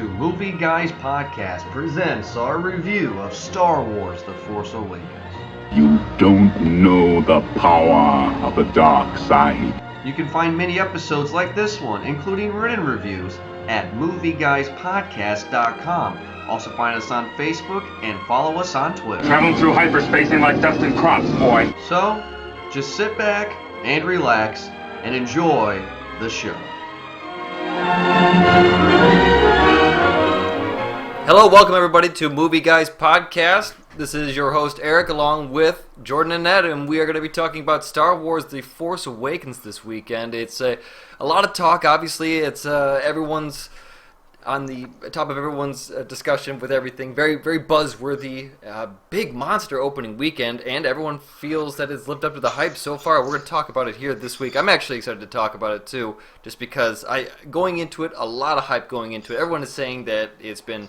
Movie Guys Podcast presents our review of Star Wars The Force Awakens. You don't know the power of the dark side. You can find many episodes like this one, including written reviews, at movieguyspodcast.com. Also find us on Facebook and follow us on Twitter. Traveling through hyperspace ain't like dusting crops, boy. So, just sit back and relax and enjoy the show. Hello, welcome everybody to Movie Guys Podcast. This is your host Eric along with Jordan and Ed, and we are going to be talking about Star Wars The Force Awakens this weekend. It's a lot of talk, obviously. It's everyone's on the top of everyone's discussion with everything. Very, very buzzworthy, big monster opening weekend, and everyone feels that it's lived up to the hype so far. We're going to talk about it here this week. I'm actually excited to talk about it too, just because going into it, a lot of hype going into it. Everyone is saying that it's been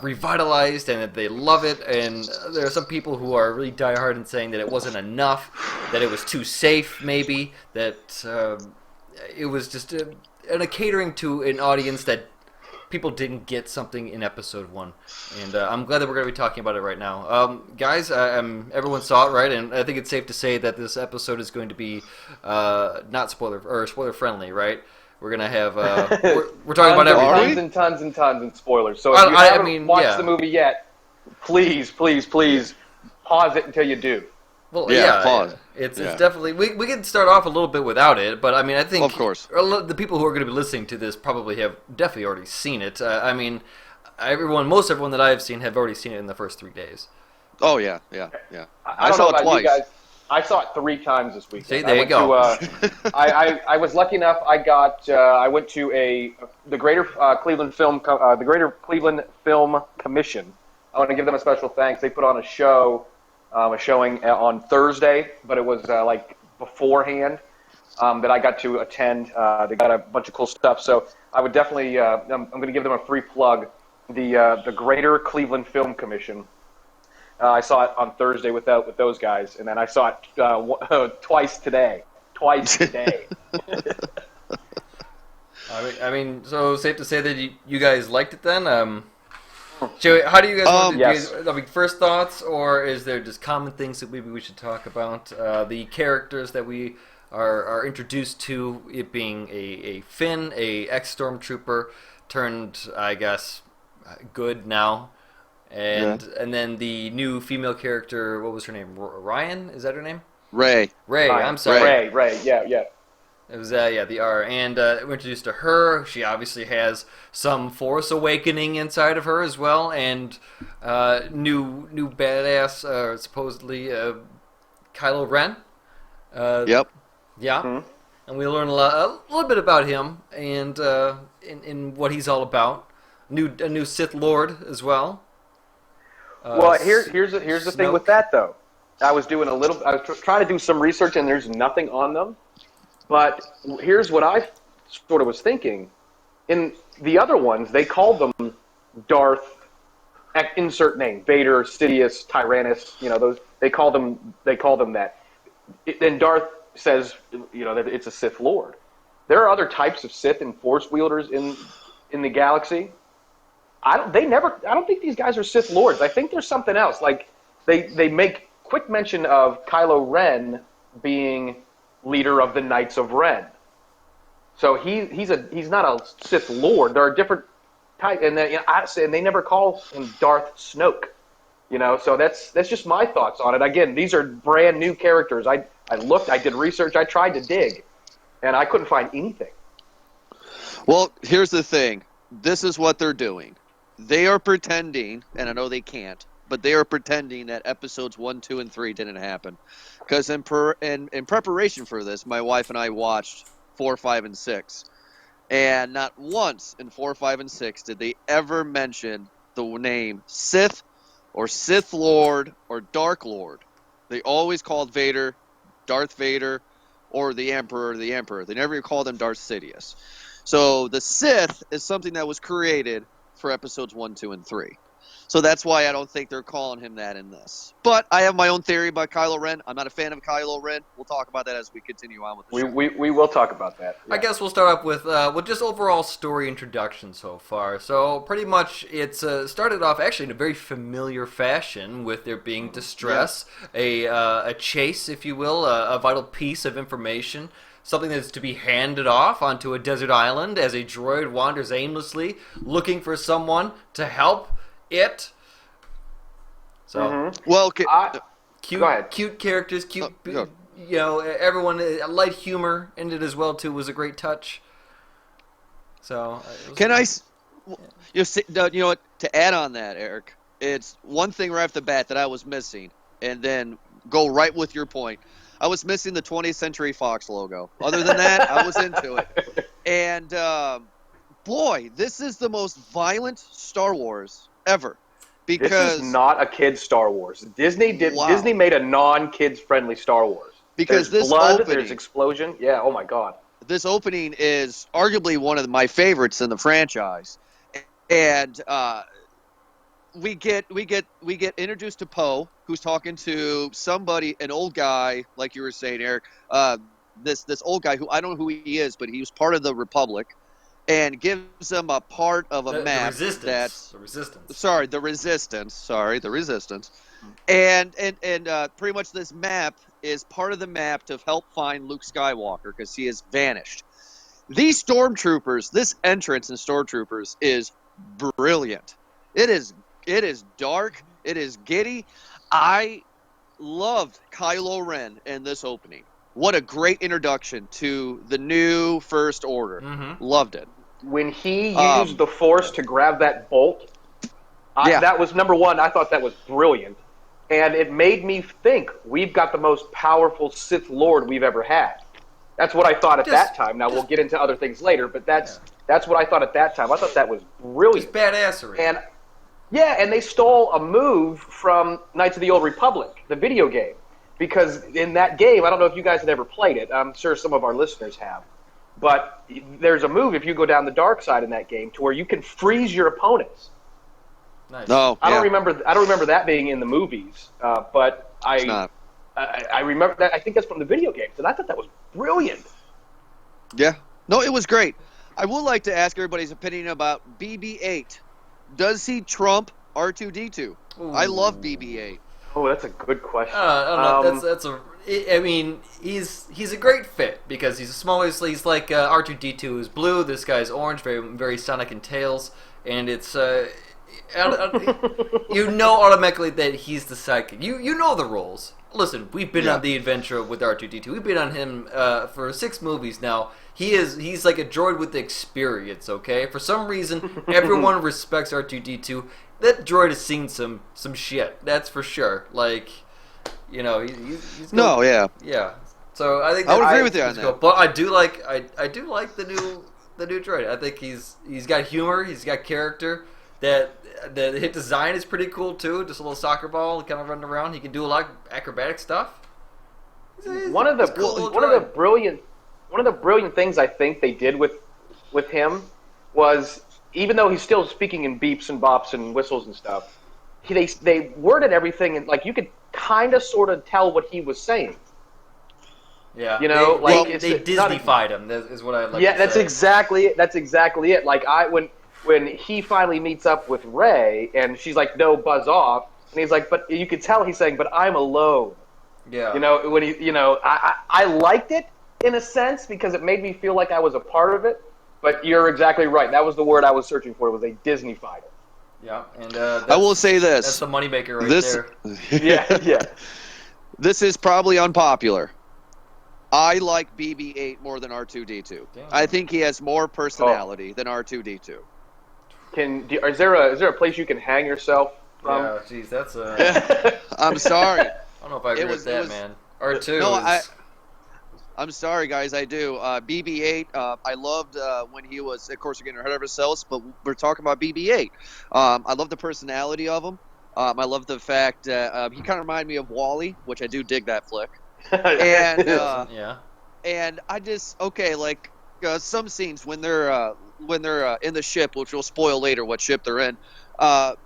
revitalized and that they love it, and there are some people who are really diehard and saying that it wasn't enough, that it was too safe maybe, that it was just a catering to an audience that people didn't get something in episode 1, and I'm glad that we're going to be talking about it right now. Guys, everyone saw it, right? And I think it's safe to say that this episode is going to be not spoiler friendly, right? We're gonna have we're talking about everything. Tons and spoilers. So if you haven't watched the movie yet, please pause it until you do. Well, pause. It's definitely we can start off a little bit without it, but I mean I think of course the people who are going to be listening to this probably have definitely already seen it. I mean, most everyone that I have seen have already seen it in the first 3 days. Oh yeah. I saw it twice. I saw it 3 times this weekend. See, there you go. I was lucky enough. I went to the Greater Cleveland Film Commission. I want to give them a special thanks. They put on a showing on Thursday, but it was like beforehand that I got to attend. They got a bunch of cool stuff. So I would definitely. I'm going to give them a free plug. The Greater Cleveland Film Commission. I saw it on Thursday with those guys, and then I saw it twice today. I mean, so safe to say that you guys liked it then? Joey, how do you guys? Yes. First thoughts, or is there just common things that maybe we should talk about? The characters that we are introduced to, it being a Finn, a ex-stormtrooper turned, I guess, good now. And then the new female character, what was her name? Ryan? Is that her name? Ray. I'm sorry. Ray. Yeah. It was the R. And we're introduced to her. She obviously has some Force awakening inside of her as well, and new badass, supposedly Kylo Ren. Yep. Yeah. Mm-hmm. And we learn a little bit about him and in what he's all about. A new Sith Lord as well. Well, here's the thing with that though. I was trying to do some research, and there's nothing on them. But here's what I sort of was thinking. In the other ones, they called them Darth, insert name, Vader, Sidious, Tyrannus. Those they call them that. Then Darth says, that it's a Sith Lord. There are other types of Sith and Force wielders in the galaxy. I don't think these guys are Sith Lords. I think there's something else. Like they make quick mention of Kylo Ren being leader of the Knights of Ren. So he's not a Sith Lord. There are different types, and they never call him Darth Snoke. So that's just my thoughts on it. Again, these are brand new characters. I looked, I did research, I tried to dig, and I couldn't find anything. Well, here's the thing. This is what they're doing. They are pretending, and I know they can't, but they are pretending that episodes 1, 2, and 3 didn't happen. Because in preparation for this, my wife and I watched 4, 5, and 6. And not once in 4, 5, and 6 did they ever mention the name Sith or Sith Lord or Dark Lord. They always called Vader Darth Vader or the Emperor. They never called him Darth Sidious. So the Sith is something that was created for episodes 1, 2, and 3. So that's why I don't think they're calling him that in this. But I have my own theory about Kylo Ren. I'm not a fan of Kylo Ren. We'll talk about that as we continue on with the show. We will talk about that. Yeah. I guess we'll start off with just overall story introduction so far. So pretty much it's started off actually in a very familiar fashion with there being distress, a chase, if you will, a vital piece of information. Something that's to be handed off onto a desert island as a droid wanders aimlessly, looking for someone to help it. So, Well, okay, cute characters, you know, everyone, light humor in it as well too was a great touch. So, can I? You know what? To add on that, Eric, it's one thing right off the bat that I was missing, and then go right with your point. I was missing the 20th Century Fox logo. Other than that, I was into it. And boy, this is the most violent Star Wars ever. Because this is not a kid's Star Wars. Disney made a non-kids friendly Star Wars. Because there's this blood, opening, there's explosion. Yeah, oh my God. This opening is arguably one of my favorites in the franchise. And we get introduced to Poe, who's talking to somebody, an old guy, like you were saying, Eric. This old guy who I don't know who he is, but he was part of the Republic, and gives him a part of a map the Resistance. Sorry, the Resistance. And pretty much this map is part of the map to help find Luke Skywalker because he has vanished. These stormtroopers, this entrance in stormtroopers is brilliant. It is dark. It is giddy. I loved Kylo Ren in this opening. What a great introduction to the new First Order. Mm-hmm. Loved it. When he used the Force to grab that bolt, that was number one. I thought that was brilliant. And it made me think we've got the most powerful Sith Lord we've ever had. That's what I thought at that time. Now, we'll get into other things later, but that's what I thought at that time. I thought that was brilliant. Just badassery. And they stole a move from Knights of the Old Republic, the video game. Because in that game, I don't know if you guys had ever played it. I'm sure some of our listeners have. But there's a move if you go down the dark side in that game to where you can freeze your opponents. Nice. No, I don't remember that being in the movies, but I remember that. I think that's from the video games, and I thought that was brilliant. Yeah. No, it was great. I would like to ask everybody's opinion about BB-8. Does he trump R2-D2? Ooh. I love BB-8. Oh, that's a good question. I don't know. I mean, he's a great fit because he's a small. He's like R2-D2 is blue. This guy's orange, very very Sonic and Tails, and it's you know automatically that he's the sidekick. You know the roles. Listen, we've been on the adventure with R2-D2. We've been on him for 6 movies now. He's like a droid with experience. Okay, for some reason everyone respects R2-D2. That droid has seen some shit. That's for sure. Like, you know, he's yeah. So I think I would agree with you on that. Cool. But I do like the new droid. I think he's got humor. He's got character. That the hit design is pretty cool too. Just a little soccer ball, kind of running around. He can do a lot of acrobatic stuff. One of the brilliant things I think they did with him was, even though he's still speaking in beeps and bops and whistles and stuff, they worded everything and like you could kind of sort of tell what he was saying. Yeah, you know, they Disneyfied him. That is what I like. Yeah, to that's say. exactly it. That's exactly it. Like when he finally meets up with Rey and she's like, "No, buzz off," and he's like, "But you could tell he's saying, but I'm alone." Yeah, you know, when I liked it in a sense because it made me feel like I was a part of it. But you're exactly right. That was the word I was searching for. Was they Disneyfied it? Yeah, and I will say this: that's the moneymaker right there. Yeah. This is probably unpopular. I like BB-8 more than R2-D2. Damn. I think he has more personality than R2-D2. Is there a place you can hang yourself from? Yeah, jeez, that's a. I'm sorry. I don't know if I agree with that, man. R2. No, I'm sorry, guys. I do. BB-8. I loved when he was. Of course, we're getting ahead of ourselves, but we're talking about BB-8. I love the personality of him. I love the fact he kind of reminded me of Wall-E, which I do dig that flick. And yeah. And I just some scenes when they're in the ship, which we'll spoil later what ship they're in.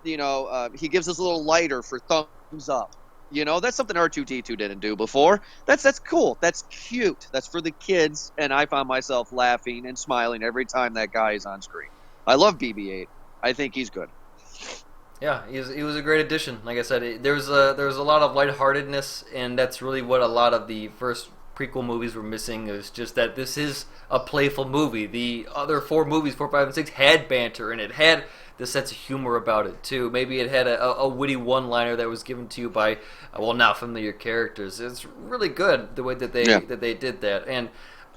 He gives us a little lighter for thumbs up. That's something R2-D2 didn't do before. That's cool. That's cute. That's for the kids, and I found myself laughing and smiling every time that guy is on screen. I love BB-8. I think he's good. Yeah, he was a great addition. Like I said, there was a lot of lightheartedness, and that's really what a lot of the first prequel movies were missing. It was just that this is a playful movie. The other 4 movies, 4, 5, and 6, had banter, and it had the sense of humor about it too. Maybe it had a witty one-liner that was given to you by not familiar characters. It's really good the way that they did that. And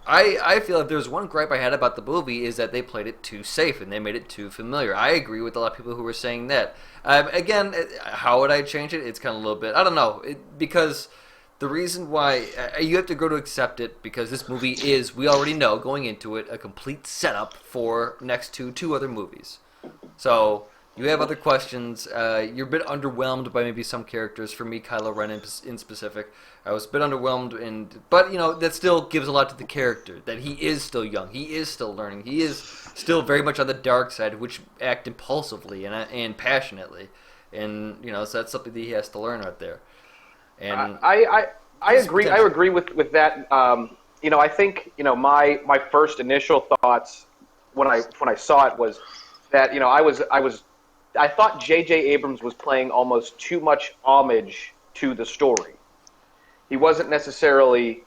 I feel if there's one gripe I had about the movie is that they played it too safe and they made it too familiar. I agree with a lot of people who were saying that. Again, how would I change it? It's kind of a little bit, I don't know, because the reason why you have to grow to accept it, because this movie is, we already know going into it, a complete setup for next to 2 other movies. So you have other questions. You're a bit underwhelmed by maybe some characters. For me, Kylo Ren in specific, I was a bit underwhelmed, but that still gives a lot to the character. That he is still young, he is still learning, he is still very much on the dark side, which act impulsively and passionately, and so that's something that he has to learn out there. And I agree. I agree with that. I think my first initial thoughts when I saw it was that I thought J.J. Abrams was playing almost too much homage to the story. He wasn't necessarily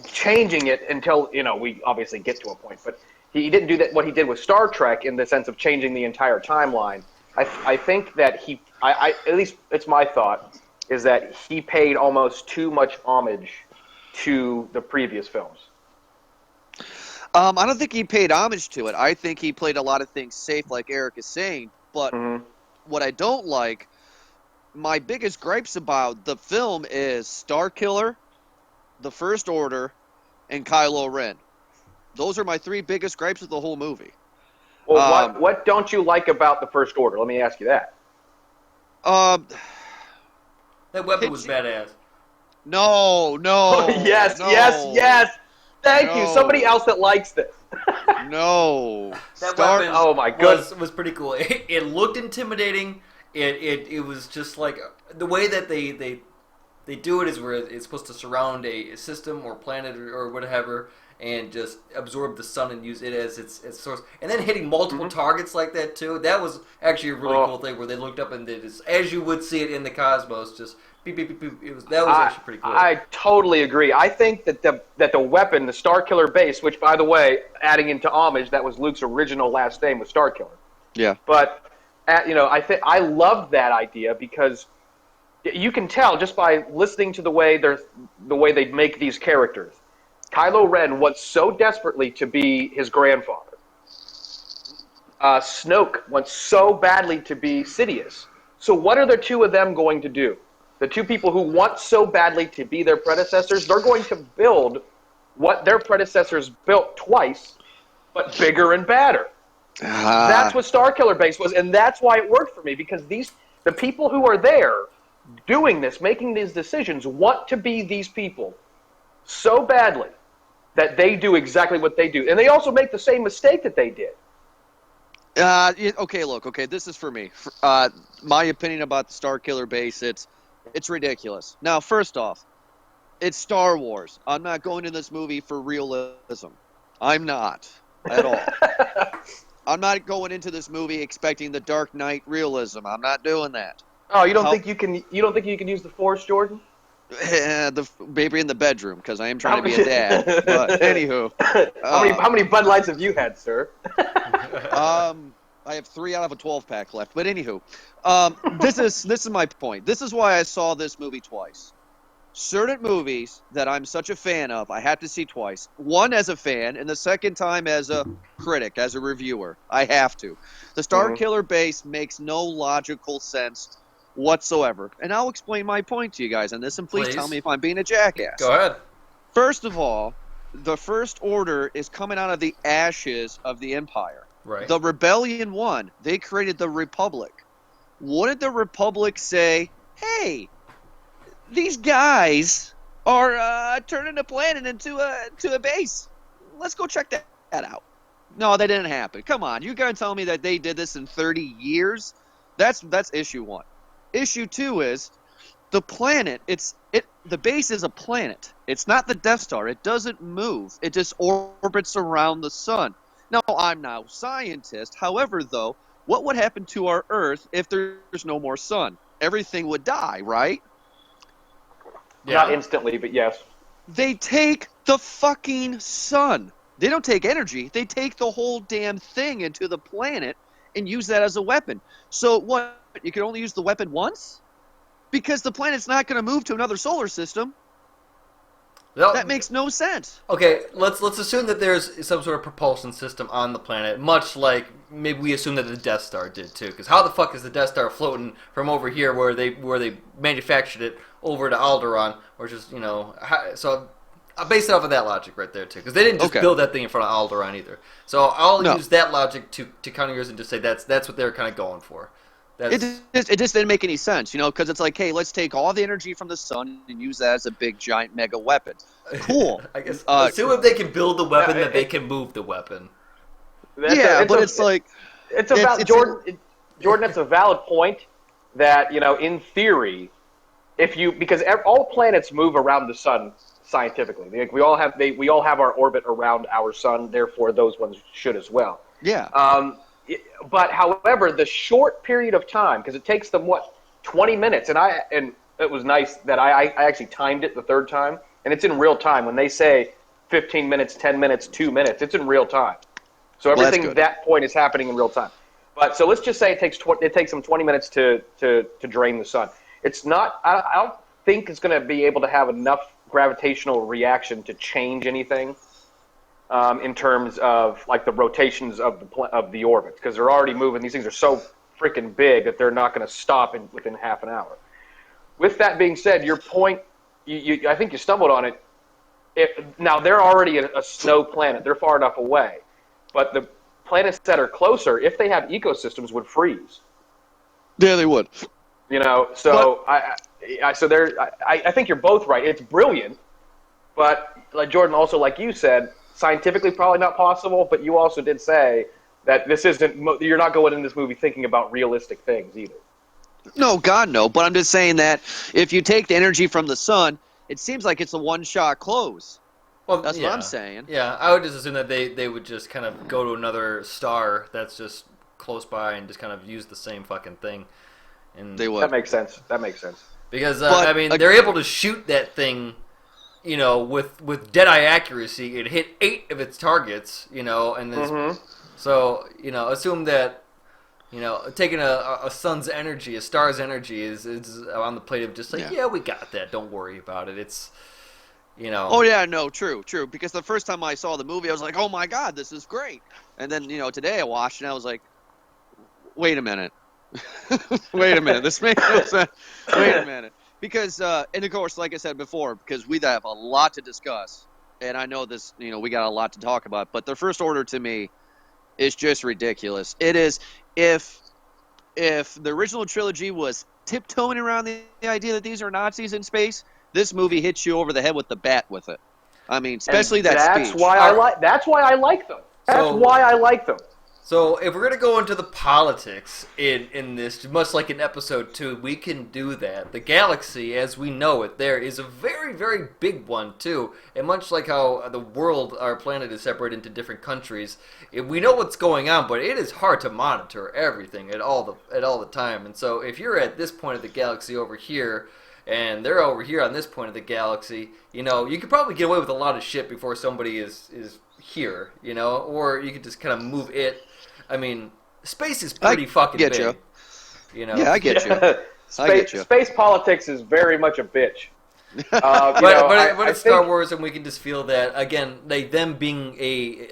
changing it until we obviously get to a point, but he didn't do that. What he did with Star Trek in the sense of changing the entire timeline. I think that I at least it's my thought is that he paid almost too much homage to the previous films. I don't think he paid homage to it. I think he played a lot of things safe, like Eric is saying. But what I don't like, my biggest gripes about the film is Starkiller, The First Order, and Kylo Ren. Those are my 3 biggest gripes of the whole movie. Well, what don't you like about The First Order? Let me ask you that. That weapon was badass. No. Yes. Thank you. Somebody else that likes this. No. That weapon oh my goodness. was pretty cool. It looked intimidating. It was just like the way that they do it is where it's supposed to surround a system or planet or whatever and just absorb the sun and use it as its source. And then hitting multiple targets like that too. That was actually a really cool thing where they looked up and they just, as you would see it in the cosmos, just beep, beep, beep, beep. That was actually pretty cool. I totally agree. I think that the weapon, the Starkiller base, which, by the way, adding into homage, that was Luke's original last name was Starkiller. Yeah. But, I loved that idea because you can tell just by listening to the way they make these characters. Kylo Ren wants so desperately to be his grandfather. Snoke wants so badly to be Sidious. So what are the 2 of them going to do? The 2 people who want so badly to be their predecessors, they're going to build what their predecessors built twice, but bigger and badder. That's what Starkiller Base was, and that's why it worked for me, because the people who are there doing this, making these decisions, want to be these people so badly that they do exactly what they do. And they also make the same mistake that they did. Okay, this is for me. My opinion about the Starkiller Base, it's ridiculous. Now, first off, it's Star Wars. I'm not going to this movie for realism. I'm not at all. I'm not going into this movie expecting the Dark Knight realism. I'm not doing that. Oh, you don't think you can use the Force, Jordan? The baby in the bedroom, because I am trying to be a dad. But anywho, how many Bud Lights have you had, sir? I have 3 out of a 12-pack left. But anywho, this is my point. This is why I saw this movie twice. Certain movies that I'm such a fan of, I have to see twice. One as a fan, and the second time as a critic, as a reviewer. I have to. The Starkiller Base makes no logical sense whatsoever. And I'll explain my point to you guys on this, and please tell me if I'm being a jackass. Go ahead. First of all, the First Order is coming out of the ashes of the Empire. Right. The Rebellion won. They created the Republic. Wouldn't the Republic say, hey, these guys are turning the planet into a base. Let's go check that out. No, that didn't happen. Come on. You're going to tell me that they did this in 30 years? That's issue one. Issue two is the planet. The base is a planet. It's not the Death Star. It doesn't move. It just orbits around the sun. Now, I'm no scientist. However, though, what would happen to our Earth if there's no more sun? Everything would die, right? Yeah. Not instantly, but yes. They take the fucking sun. They don't take energy. They take the whole damn thing into the planet and use that as a weapon. So what? You can only use the weapon once? Because the planet's not going to move to another solar system. That makes no sense. Okay, let's assume that there's some sort of propulsion system on the planet, much like maybe we assume that the Death Star did too. Because how the fuck is the Death Star floating from over here where they manufactured it over to Alderaan, or just so I base it off of that logic right there too. Because they didn't just build that thing in front of Alderaan either. So I'll use that logic to counter yours and just say that's what they're kind of going for. It just didn't make any sense, because it's like, hey, let's take all the energy from the sun and use that as a big, giant, mega weapon. Cool. I guess. Assume if they can build the weapon, that they can move the weapon. It's about Jordan. Jordan, that's a valid point. That in theory, because all planets move around the sun scientifically. We all have our orbit around our sun. Therefore, those ones should as well. Yeah. But however, the short period of time, because it takes them 20 minutes, and it was nice that I actually timed it the third time, and it's in real time. When they say 15 minutes, 10 minutes, 2 minutes, it's in real time. So everything at that point is happening in real time. But so let's just say it takes them 20 minutes to drain the sun. It's not. I don't think it's going to be able to have enough gravitational reaction to change anything. In terms of like the rotations of the orbits, because they're already moving. These things are so freaking big that they're not going to stop within half an hour. With that being said, your point, I think you stumbled on it. Now they're already a snow planet; they're far enough away, but the planets that are closer, if they have ecosystems, would freeze. Yeah, they would. So I think you're both right. It's brilliant, but like Jordan, also like you said. Scientifically, probably not possible, but you also did say that this isn't. You're not going in this movie thinking about realistic things either. No, God, no. But I'm just saying that if you take the energy from the sun, it seems like it's a one-shot close. Well, that's what I'm saying. Yeah, I would just assume that they would just kind of go to another star that's just close by and just kind of use the same fucking thing. And they would. That makes sense. Because they're able to shoot that thing. With dead-eye accuracy, it hit 8 of its targets, and so, assume that, taking a sun's energy, a star's energy is on the plate of just like, yeah, we got that, don't worry about it, it's, Oh, yeah, no, true, because the first time I saw the movie, I was like, oh my God, this is great, and then, today I watched, and I was like, wait a minute, this makes no sense, wait a minute. Because, and of course, like I said before, because we have a lot to discuss, and I know this, we got a lot to talk about, but the First Order to me is just ridiculous. It is, if the original trilogy was tiptoeing around the idea that these are Nazis in space, this movie hits you over the head with the bat with it. I mean, especially that speech. That's why I like them. That's why I like them. So if we're going to go into the politics in this, much like in episode 2, we can do that. The galaxy, as we know it there, is a very, very big one, too. And much like how the world, our planet, is separated into different countries, we know what's going on, but it is hard to monitor everything at all the time. And so if you're at this point of the galaxy over here, and they're over here on this point of the galaxy, you could probably get away with a lot of shit before somebody is here, or you could just kind of move it. I mean, space is pretty fucking big. Yeah, I get you. Space politics is very much a bitch. But it's Star Wars, and we can just feel that, again, them being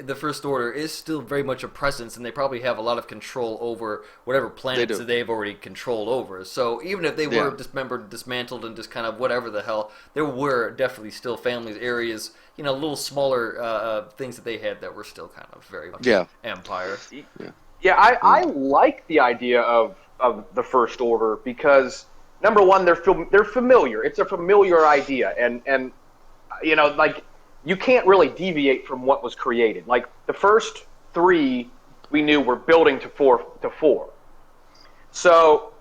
the First Order is still very much a presence, and they probably have a lot of control over whatever planets that they've already controlled over. So even if they were dismembered, dismantled, and just kind of whatever the hell, there were definitely still families, areas, little smaller things that they had that were still kind of very much empire. Yeah, I like the idea of the First Order because, number one, they're familiar. It's a familiar idea, and like you can't really deviate from what was created. Like the first 3, we knew were building to four. So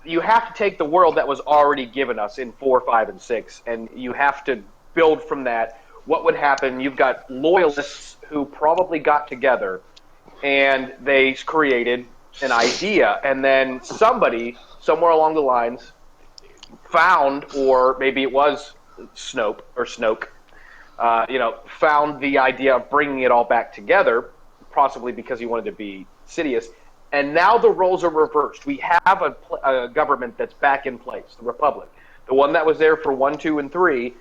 you have to take the world that was already given us in 4, 5, and 6, and you have to build from that. What would happen? You've got loyalists who probably got together, and they created an idea, and then somebody, somewhere along the lines, found, or maybe it was Snoke, found the idea of bringing it all back together, possibly because he wanted to be Sidious. And now the roles are reversed. We have a government that's back in place, the Republic. The one that was there for 1, 2, and 3,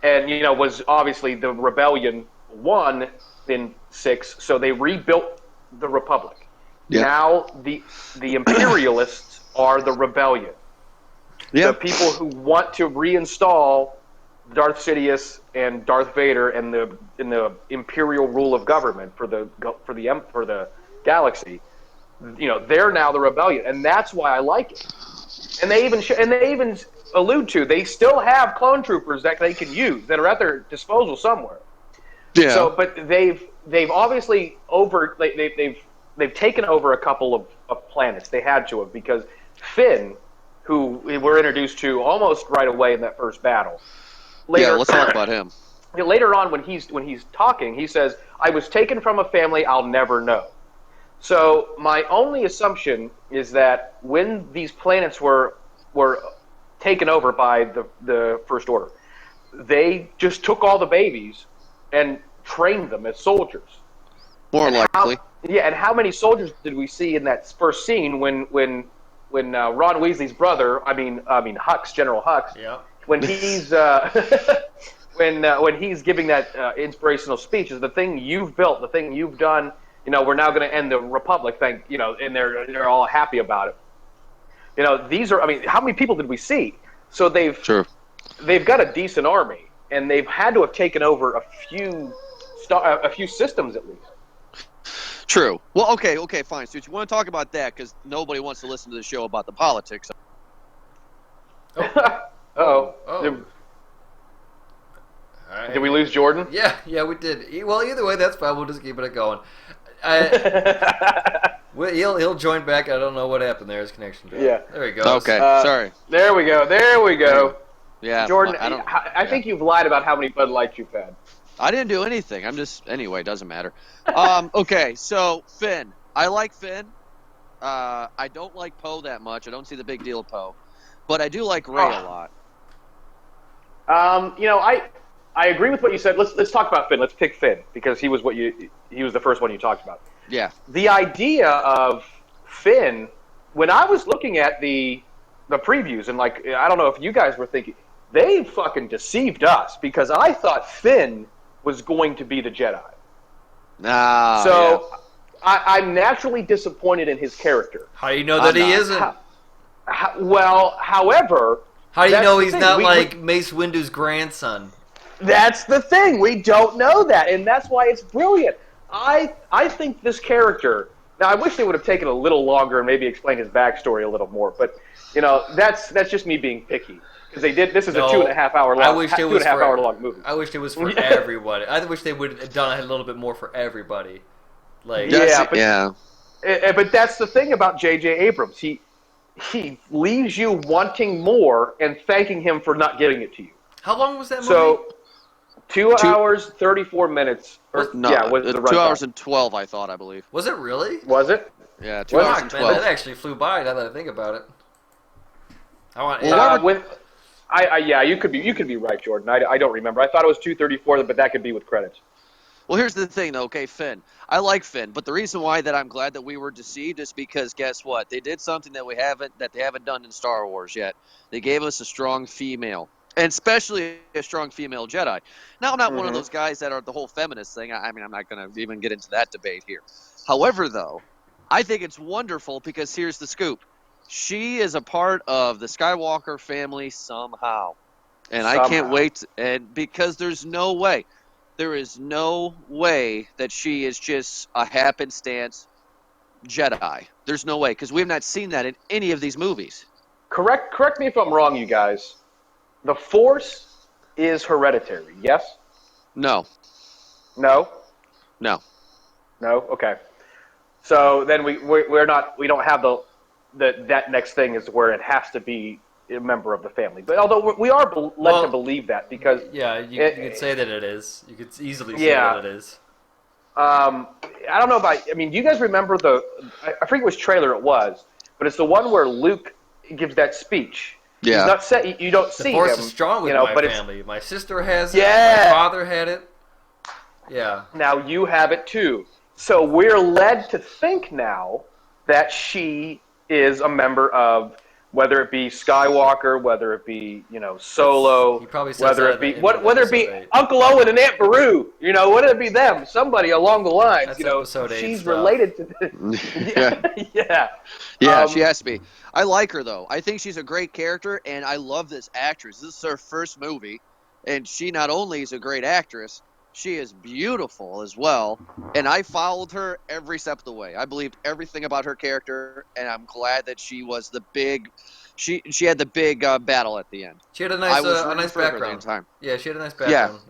and, was obviously the rebellion won in 6, so they rebuilt the Republic. Yeah. Now the imperialists are the rebellion. Yeah. The people who want to reinstall Darth Sidious and Darth Vader in the imperial rule of government for the galaxy. They're now the rebellion, and that's why I like it. And they even allude to they still have clone troopers that they can use that are at their disposal somewhere. Yeah. So, but they've obviously they've taken over a couple of planets. They had to have, because Finn, who we're introduced to almost right away in that first battle. Later, let's talk about him. Later on, when he's talking, he says, "I was taken from a family I'll never know." So my only assumption is that when these planets were taken over by the First Order, they just took all the babies and trained them as soldiers. More likely. And how many soldiers did we see in that first scene when Ron Weasley's brother, I mean Hux, General Hux, yeah. when he's when he's giving that inspirational speech, is the thing you've built, the thing you've done. We're now going to end the Republic thing. And they're all happy about it. These are. I mean, how many people did we see? So they've got a decent army, and they've had to have taken over a few systems at least. True. Well, okay, fine. So you want to talk about that, because nobody wants to listen to the show about the politics. Did we lose Jordan? Yeah, we did. Well, either way, that's fine. We'll just keep it going. He'll join back. I don't know what happened there. His connection dropped. Yeah. There he goes. Okay, sorry. There we go. Yeah. Jordan, I think you've lied about how many Bud Lights you've had. I didn't do anything. Anyway, it doesn't matter. Okay, so Finn. I like Finn. I don't like Poe that much. I don't see the big deal of Poe. But I do like Rey a lot. I agree with what you said. Let's talk about Finn. Let's pick Finn, because he was the first one you talked about. Yeah. The idea of Finn, when I was looking at the previews, and I don't know if you guys were thinking, they fucking deceived us, because I thought Finn was going to be the Jedi. I'm naturally disappointed in his character. How do you know that he isn't? However, how do you know he's not like Mace Windu's grandson? That's the thing. We don't know that, and that's why it's brilliant. I think this character. Now, I wish they would have taken a little longer and maybe explained his backstory a little more. But that's just me being picky, because they did. This is a 2.5 hour long. I wish it was 2.5 hour long movie. I wish it was for everybody. I wish they would have done a little bit more for everybody. But that's the thing about J.J. Abrams. He leaves you wanting more and thanking him for not giving it to you. How long was that movie? So, 2 hours, 34 minutes. Was the 2 hours and 12, I believe. Was it really? Was it? Yeah, 2 hours and 12. Man, that actually flew by now that I think about it. You could be right, Jordan. I don't remember. I thought it was 2:34, but that could be with credits. Well, here's the thing, though. Okay, Finn. I like Finn, but the reason why that I'm glad that we were deceived is because guess what? They did something that they haven't done in Star Wars yet. They gave us a strong female, and especially a strong female Jedi. Now, I'm not one of those guys that are the whole feminist thing. I mean, I'm not going to even get into that debate here. However, though, I think it's wonderful because here's the scoop. She is a part of the Skywalker family somehow. And I can't wait. And because there is no way that she is just a happenstance Jedi. There's no way, because we have not seen that in any of these movies. Correct me if I'm wrong, you guys. The Force is hereditary, yes? No. No? No. No? Okay. So then we don't have that next thing is where it has to be a member of the family. But although we are led to believe that because you could say that it is. You could easily say Yeah. that it is. I don't know about. I mean, do you guys remember I forget which trailer it was, but it's the one where Luke gives that speech. Yeah. He's not set. You don't see The Force him. is strong with my family. My sister has it. Yeah. My father had it. Yeah. Now you have it too. So we're led to think now that she is a member of, whether it be Skywalker, whether it be Solo, He probably says whether that it be in whether it be episode 8. Uncle Owen and Aunt Beru, whether it be them, somebody along the lines, That's episode 8 she's stuff. related to this. Yeah. Yeah. She has to be. I like her though. I think she's a great character, and I love this actress. This is her first movie, and she not only is a great actress, she is beautiful as well. And I followed her every step of the way. I believed everything about her character, and I'm glad that she was the big. She had the big battle at the end. She had a I was nice, rooting for her the background. entire time. Yeah, she had a nice background.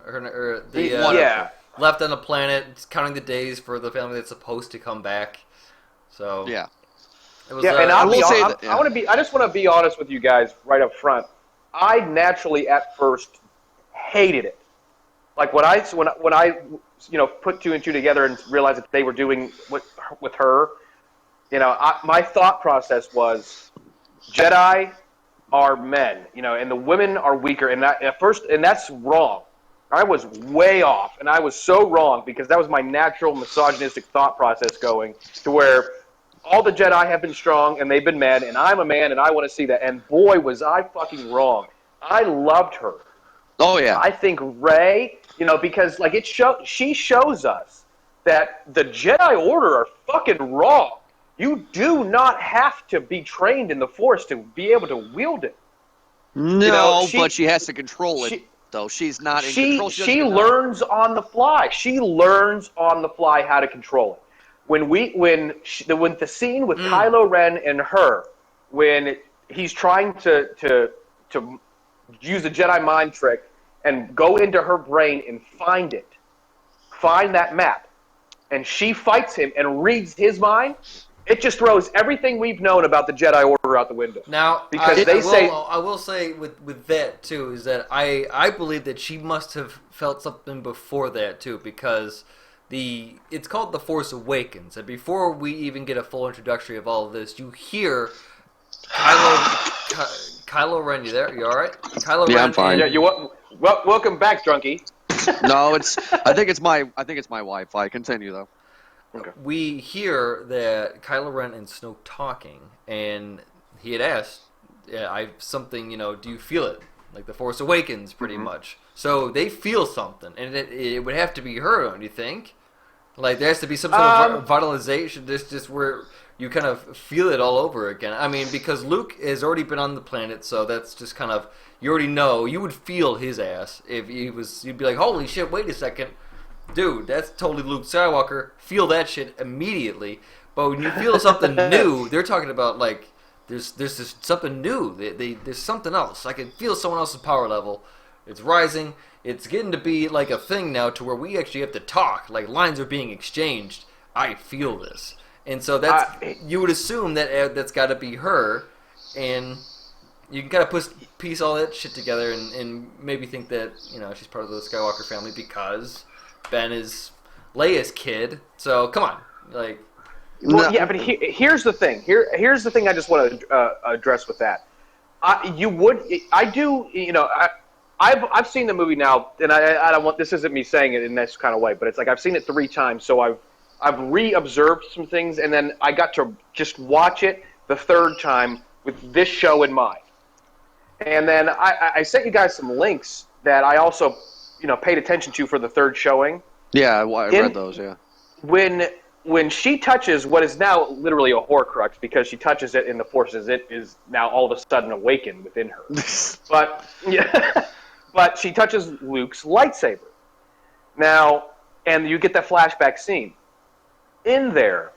Yeah. Left on the planet, counting the days for the family that's supposed to come back. So Yeah. it was. Yeah, and I that, I just want to be honest with you guys right up front. I naturally at first hated it. Like when I put two and two together and realized that they were doing with her, my thought process was Jedi are men, and the women are weaker. And that's wrong. I was way off, and I was so wrong because that was my natural misogynistic thought process going to where all the Jedi have been strong and they've been men, and I'm a man and I want to see that. And boy, was I fucking wrong. I loved her. Oh yeah. I think Rey, because she shows us that the Jedi Order are fucking wrong. You do not have to be trained in the Force to be able to wield it. No, but she has to control it. Though she's not in control. She learns on the fly. She learns on the fly how to control it. When the scene with Kylo Ren and her, when he's trying to use a Jedi mind trick and go into her brain and find that map, and she fights him and reads his mind, it just throws everything we've known about the Jedi Order out the window. Now, because I will say with that too is that I believe that she must have felt something before that too, because it's called The Force Awakens, and before we even get a full introductory of all of this, you hear Kylo Ren. You there? You all right? Kylo Ren. I'm fine. Yeah, welcome back, drunkie. No, I think it's my Wi-Fi. Continue though. Okay. We hear that Kylo Ren and Snoke talking, and he had asked, do you feel it? Like The Force Awakens, pretty much. So they feel something, and it would have to be her, don't you think? Like there has to be some sort of vitalization, just where you kind of feel it all over again. I mean, because Luke has already been on the planet, so that's just kind of, you already know, you would feel his ass if you'd be like, holy shit, wait a second. Dude, that's totally Luke Skywalker. Feel that shit immediately. But when you feel something new, they're talking about like there's this something new. There's something else. I can feel someone else's power level. It's rising. It's getting to be like a thing now to where we actually have to talk. Like lines are being exchanged. I feel this, and so you would assume that that's got to be her, and you can kind of piece all that shit together and maybe think that she's part of the Skywalker family because Ben is Leia's kid, so come on, like. Well, yeah, but here's the thing. Here's the thing. I just want to address with that. I've seen the movie now, and I don't want. This isn't me saying it in this kind of way, but it's like I've seen it 3 times, so I've re-observed some things, and then I got to just watch it the 3rd time with this show in mind. And then I sent you guys some links that I also paid attention to for the 3rd showing. Yeah, I read those. Yeah. When she touches what is now literally a Horcrux, because she touches it in the Force, it is now all of a sudden awakened within her. But she touches Luke's lightsaber. Now, and you get that flashback scene in there.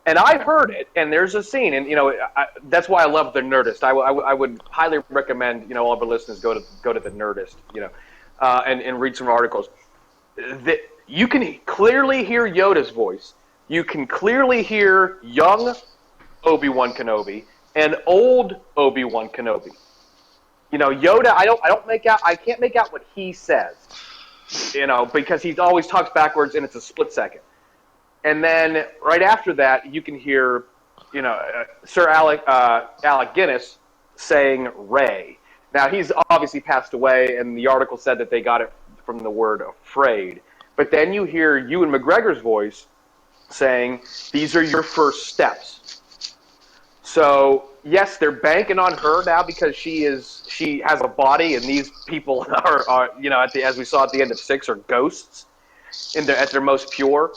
And I heard it, and there's a scene, and that's why I love the Nerdist. I would highly recommend all of our listeners go to the Nerdist, and read some articles. That you can clearly hear Yoda's voice. You can clearly hear young Obi-Wan Kenobi, and old Obi-Wan Kenobi. Yoda, I can't make out what he says, because he always talks backwards and it's a split second. And then right after that, you can hear, Sir Alec Guinness saying Rey. Now, he's obviously passed away, and the article said that they got it from the word afraid. But then you hear Ewan McGregor's voice saying, these are your first steps. So, yes, they're banking on her now because she has a body, and these people are as we saw at the end of 6, are ghosts at their most pure.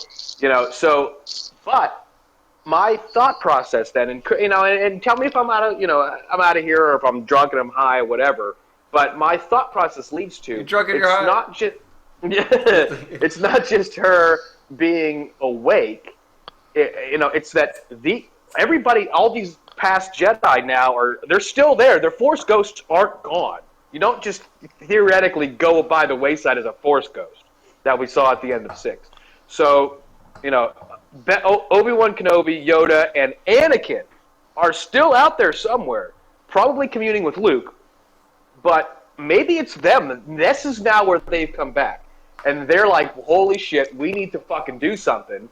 But my thought process then, and tell me if I'm out of here, or if I'm drunk and I'm high or whatever. But my thought process leads to, you're drunk and you're high. It's not just her being awake. It's that everybody, all these past Jedi now they're still there. Their Force ghosts aren't gone. You don't just theoretically go by the wayside as a Force ghost that we saw at the end of 6. So, Obi-Wan Kenobi, Yoda, and Anakin are still out there somewhere, probably communing with Luke, but maybe it's them. This is now where they've come back. And they're like, holy shit, we need to fucking do something,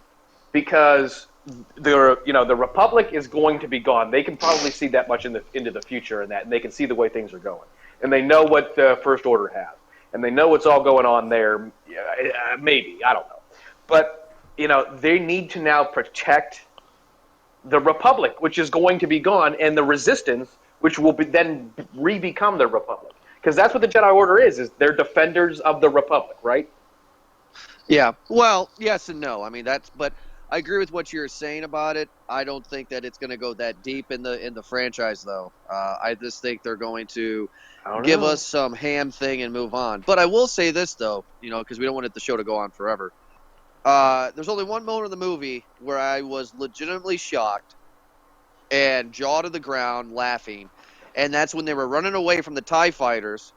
because the Republic is going to be gone. They can probably see that much into the future, and they can see the way things are going. And they know what the First Order has. And they know what's all going on there. Maybe, I don't know. But they need to now protect the Republic, which is going to be gone, and the Resistance, which will then re-become the Republic. Because that's what the Jedi Order is they're defenders of the Republic, right? Yeah. Well, yes and no. I mean, but I agree with what you're saying about it. I don't think that it's going to go that deep in the franchise, though. I just think they're going to give us some ham thing and move on. But I will say this, though, because we don't want the show to go on forever. There's only one moment in the movie where I was legitimately shocked and jaw to the ground laughing, and that's when they were running away from the TIE fighters,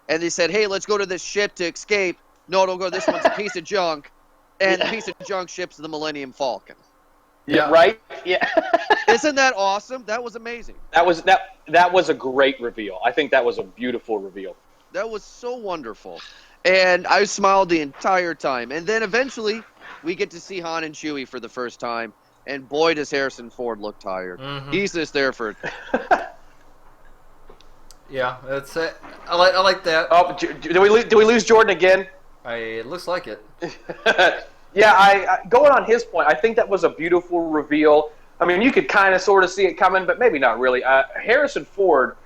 and they said, hey, let's go to this ship to escape. No, don't go. This one's a piece of junk, and the piece of junk ship's the Millennium Falcon. Yeah, right? Yeah. Isn't that awesome? That was amazing. That was a great reveal. I think that was a beautiful reveal. That was so wonderful. And I smiled the entire time. And then eventually, we get to see Han and Chewie for the first time. And boy, does Harrison Ford look tired. Mm-hmm. He's just there for... Yeah, that's it. I like that. Oh, do we lose Jordan again? It looks like it. Yeah, I going on his point, I think that was a beautiful reveal. I mean, you could kind of sort of see it coming, but maybe not really. Harrison Ford...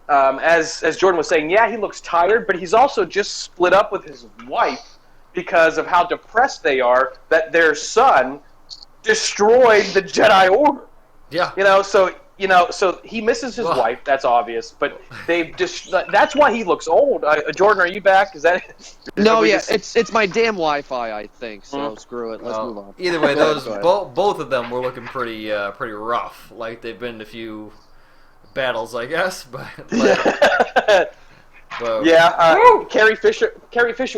as Jordan was saying, yeah, he looks tired, but he's also just split up with his wife because of how depressed they are that their son destroyed the Jedi Order. Yeah. So he misses his wife, that's obvious, but that's why he looks old. Jordan, are you back? Is that No, yeah, it's my damn Wi-Fi, I think, so screw it. Let's move on. Either way, those both of them were looking pretty rough, like they've been in a few battles, I guess, but Carrie Fisher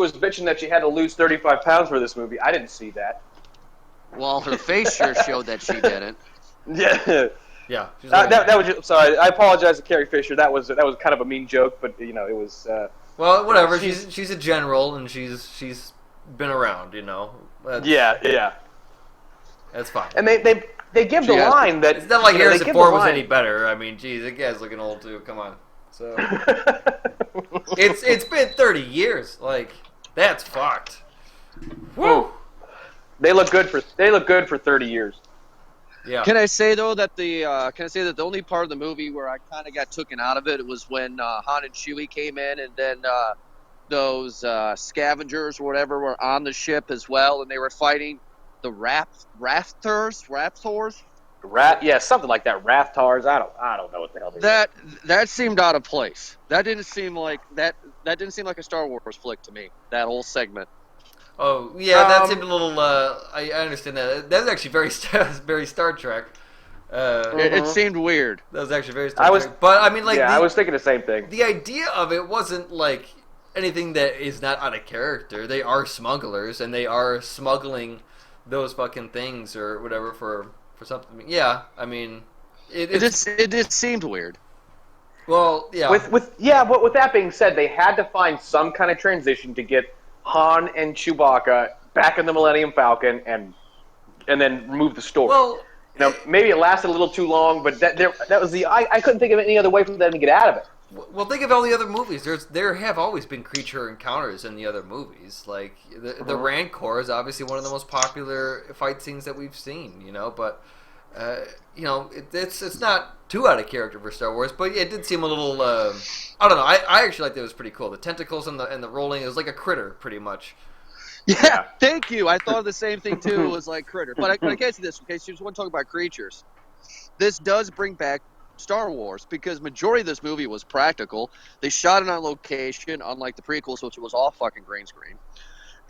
was bitching that she had to lose 35 pounds for this movie. I didn't see that. Well, her face sure showed that she didn't. Yeah. That was sorry. I apologize to Carrie Fisher. That was kind of a mean joke, but it was. Well, whatever. She's a general, and she's been around. Yeah. That's fine. And they give the line that it's not like Harrison Ford was any better. I mean, geez, that guy's looking old too. Come on. So it's been 30 years. Like, that's fucked. Woo. They look good for 30 years. Yeah. Can I say though that the only part of the movie where I kind of got taken out of it was when Han and Chewie came in, and then those scavengers or whatever were on the ship as well, and they were fighting the Raptors. Yeah, something like that. Raftars. I don't know what the hell they are. That seemed out of place. That didn't seem like a Star Wars flick to me. That whole segment. Oh yeah, that seemed a little. I understand that. That's actually very Star Trek. It seemed weird. That was actually very Star Trek. But I mean, like, I was thinking the same thing. The idea of it wasn't like anything that is not out of character. They are smugglers, and they are smuggling those fucking things or whatever for something. Yeah, I mean, It just seemed weird. Well, yeah. But with that being said, they had to find some kind of transition to get Han and Chewbacca back in the Millennium Falcon and then move the story. Well, maybe it lasted a little too long, but that was I couldn't think of any other way for them to get out of it. Well, think of all the other movies. There have always been creature encounters in the other movies. Like the Rancor is obviously one of the most popular fight scenes that we've seen. But it's not too out of character for Star Wars. But yeah, it did seem a little. I don't know. I actually liked it. It was pretty cool. The tentacles and the rolling. It was like a critter, pretty much. Yeah, thank you. I thought the same thing too. It was like critter. But I can't see this. Okay, so you just want to talk about creatures. This does bring back Star Wars, because majority of this movie was practical. They shot it on location, unlike the prequels, which was all fucking green screen.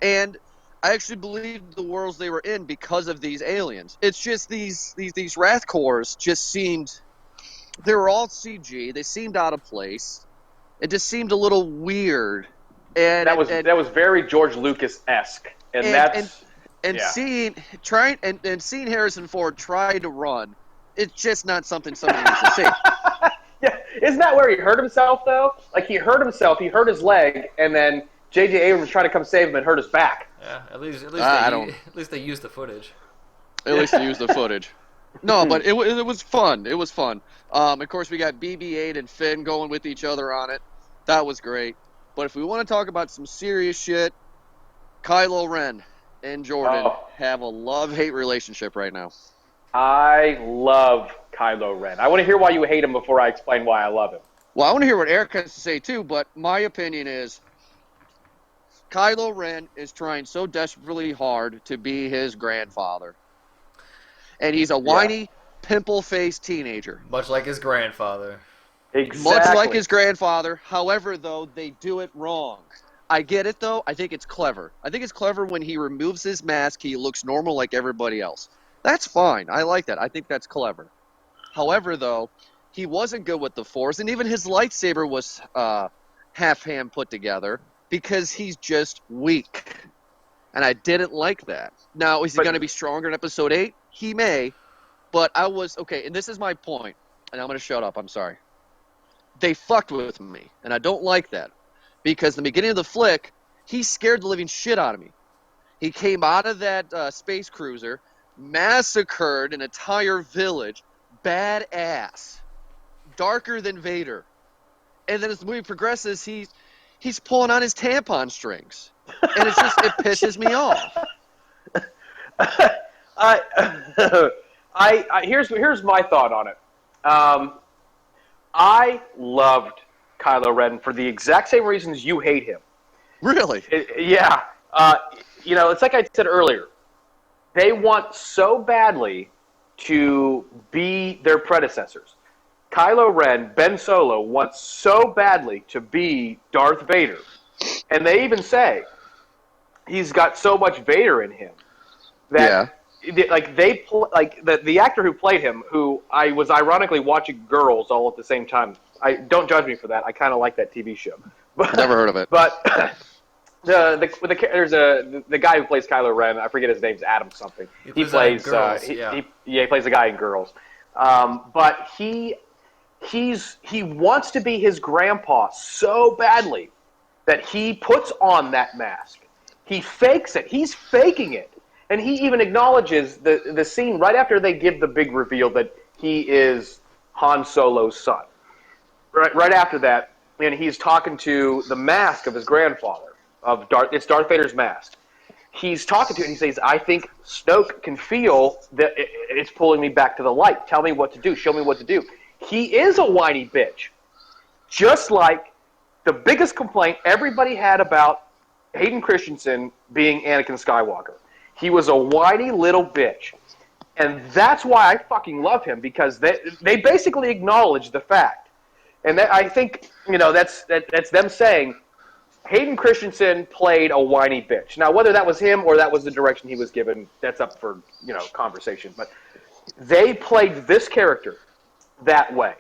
And I actually believed the worlds they were in because of these aliens. It's just these Wrath Cores just seemed, they were all CG. They seemed out of place. It just seemed a little weird. And that was very George Lucas-esque. Seeing Harrison Ford try to run, it's just not something somebody needs to see. Yeah, isn't that where he hurt himself though? Like he hurt his leg, and then J.J. Abrams tried to come save him and hurt his back. Yeah, at least they used the footage. At least they used the footage. No, but it was fun. It was fun. Of course, we got BB-8 and Finn going with each other on it. That was great. But if we want to talk about some serious shit, Kylo Ren and Jordan have a love-hate relationship right now. I love Kylo Ren. I want to hear why you hate him before I explain why I love him. Well, I want to hear what Eric has to say too, but my opinion is Kylo Ren is trying so desperately hard to be his grandfather. And he's a whiny, pimple-faced teenager. Much like his grandfather. Exactly. Much like his grandfather. However, though, they do it wrong. I get it, though. I think it's clever. I think it's clever when he removes his mask, he looks normal like everybody else. That's fine. I like that. I think that's clever. However, though, he wasn't good with the Force, and even his lightsaber was half-hand put together because he's just weak. And I didn't like that. Now, is he going to be stronger in Episode 8? He may. But I was... Okay, and this is my point, and I'm going to shut up. I'm sorry. They fucked with me, and I don't like that. Because in the beginning of the flick, he scared the living shit out of me. He came out of that space cruiser, massacred an entire village, badass, darker than Vader. And then as the movie progresses, he's pulling on his tampon strings. And it pisses me off. Here's my thought on it. I loved Kylo Ren for the exact same reasons you hate him. Really? Yeah. It's like I said earlier. They want so badly to be their predecessors. Kylo Ren, Ben Solo, wants so badly to be Darth Vader. And they even say he's got so much Vader in him that the actor who played him, who I was ironically watching Girls all at the same time. Don't judge me for that. I kind of like that TV show. But, never heard of it. But there's the guy who plays Kylo Ren. I forget his name's Adam something. He plays Girls, he plays a guy in Girls. But he wants to be his grandpa so badly that he puts on that mask. He fakes it. He's faking it. And he even acknowledges the scene right after they give the big reveal that he is Han Solo's son. Right after that, and he's talking to the mask of his grandfather. It's Darth Vader's mask. He's talking to it, and he says, I think Snoke can feel that it's pulling me back to the light. Tell me what to do. Show me what to do. He is a whiny bitch. Just like the biggest complaint everybody had about Hayden Christensen being Anakin Skywalker. He was a whiny little bitch. And that's why I fucking love him, because they basically acknowledge the fact. And I think, that's them saying, Hayden Christensen played a whiny bitch. Now, whether that was him or that was the direction he was given, that's up for, conversation. But they played this character that way.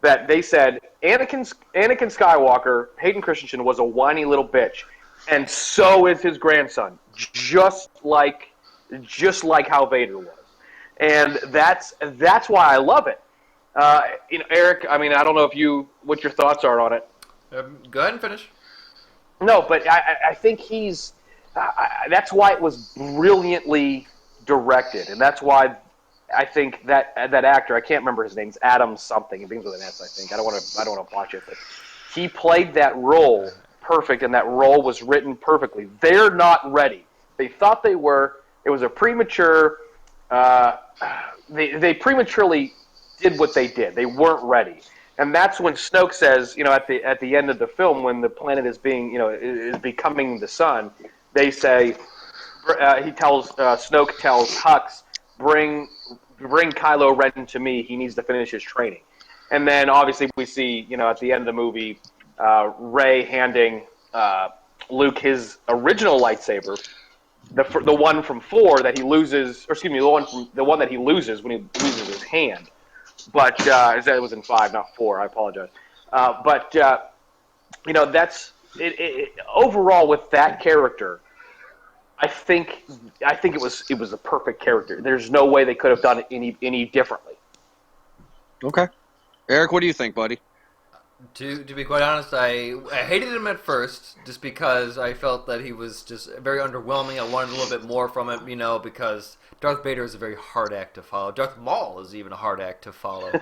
That they said, Anakin Skywalker, Hayden Christensen, was a whiny little bitch. And so is his grandson. Just like how Vader was. And that's why I love it. Eric, I mean, I don't know what your thoughts are on it. Go ahead and finish. No, but I think that's why it was brilliantly directed, and that's why I think that actor, I can't remember his name, it's Adam something. It begins with an S, I think. I don't want to watch it, but he played that role perfect, and that role was written perfectly. They're not ready. They thought they were. It was a premature. They prematurely did what they did. They weren't ready, and that's when Snoke says, at the end of the film, when the planet is is becoming the sun, they say, Snoke tells Hux, bring Kylo Ren to me. He needs to finish his training. And then obviously we see, at the end of the movie, Rey handing Luke his original lightsaber, the one from 4 that he loses, or excuse me, the one that he loses when he loses his hand. But that was in 5, not 4. I apologize. That's it. Overall, with that character, I think it was a perfect character. There's no way they could have done it any differently. Okay, Eric, what do you think, buddy? To be quite honest, I hated him at first just because I felt that he was just very underwhelming. I wanted a little bit more from him, because Darth Vader is a very hard act to follow. Darth Maul is even a hard act to follow.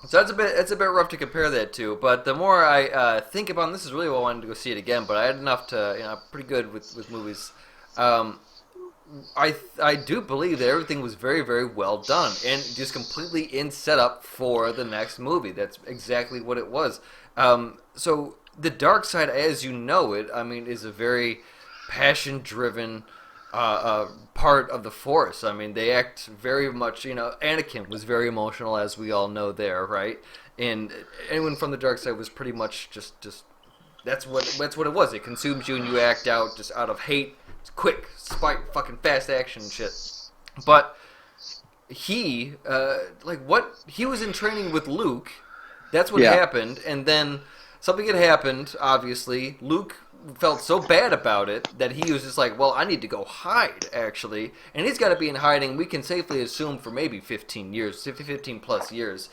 So it's a bit rough to compare that to. But the more I think about, and this is really why I wanted to go see it again, but I had enough to, I'm pretty good with movies. I do believe that everything was very, very well done and just completely in setup for the next movie. That's exactly what it was. So the dark side, as you know it, is a very passion-driven part of the Force. They act very much, Anakin was very emotional, as we all know there, right? And anyone from the dark side was pretty much just that's what it was. It consumes you and you act out just out of hate. It's quick, spite, fucking fast action and shit. But he, he was in training with Luke. That's what happened. And then something had happened, obviously. Luke felt so bad about it that he was just like, well, I need to go hide, actually. And he's got to be in hiding, we can safely assume, for maybe 15 plus years.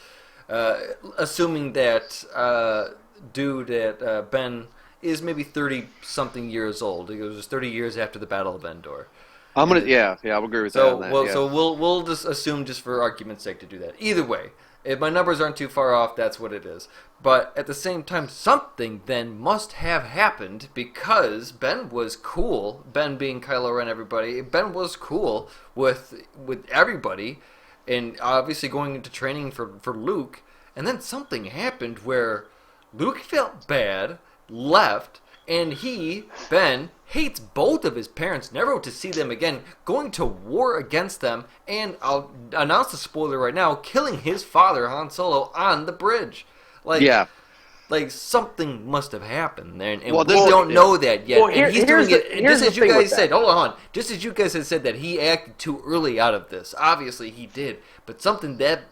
Assuming that Ben is maybe 30-something years old. It was 30 years after the Battle of Endor. I'll agree with that on that. So we'll just assume, just for argument's sake, to do that. Either way, if my numbers aren't too far off, that's what it is. But at the same time, something then must have happened, because Ben was cool. Ben being Kylo Ren, everybody. Ben was cool with everybody, and obviously going into training for Luke. And then something happened where Luke felt bad, left, and Ben, hates both of his parents, never to see them again, going to war against them, and I'll announce the spoiler right now, killing his father, Han Solo, on the bridge. Something must have happened there, and we don't know that yet. And he's doing it, just as you guys said, hold on, just as you guys had said that he acted too early out of this. Obviously he did, but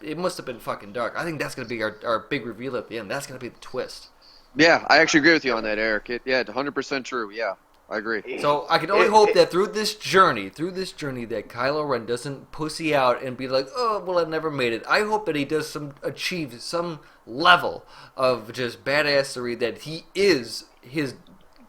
it must have been fucking dark. I think that's going to be our big reveal at the end. That's going to be the twist. Yeah, I actually agree with you on that, Eric. 100% true. Yeah, I agree. So I can only hope that through this journey, that Kylo Ren doesn't pussy out and be like, oh, well, I never made it. I hope that he does achieve some level of just badassery, that he is his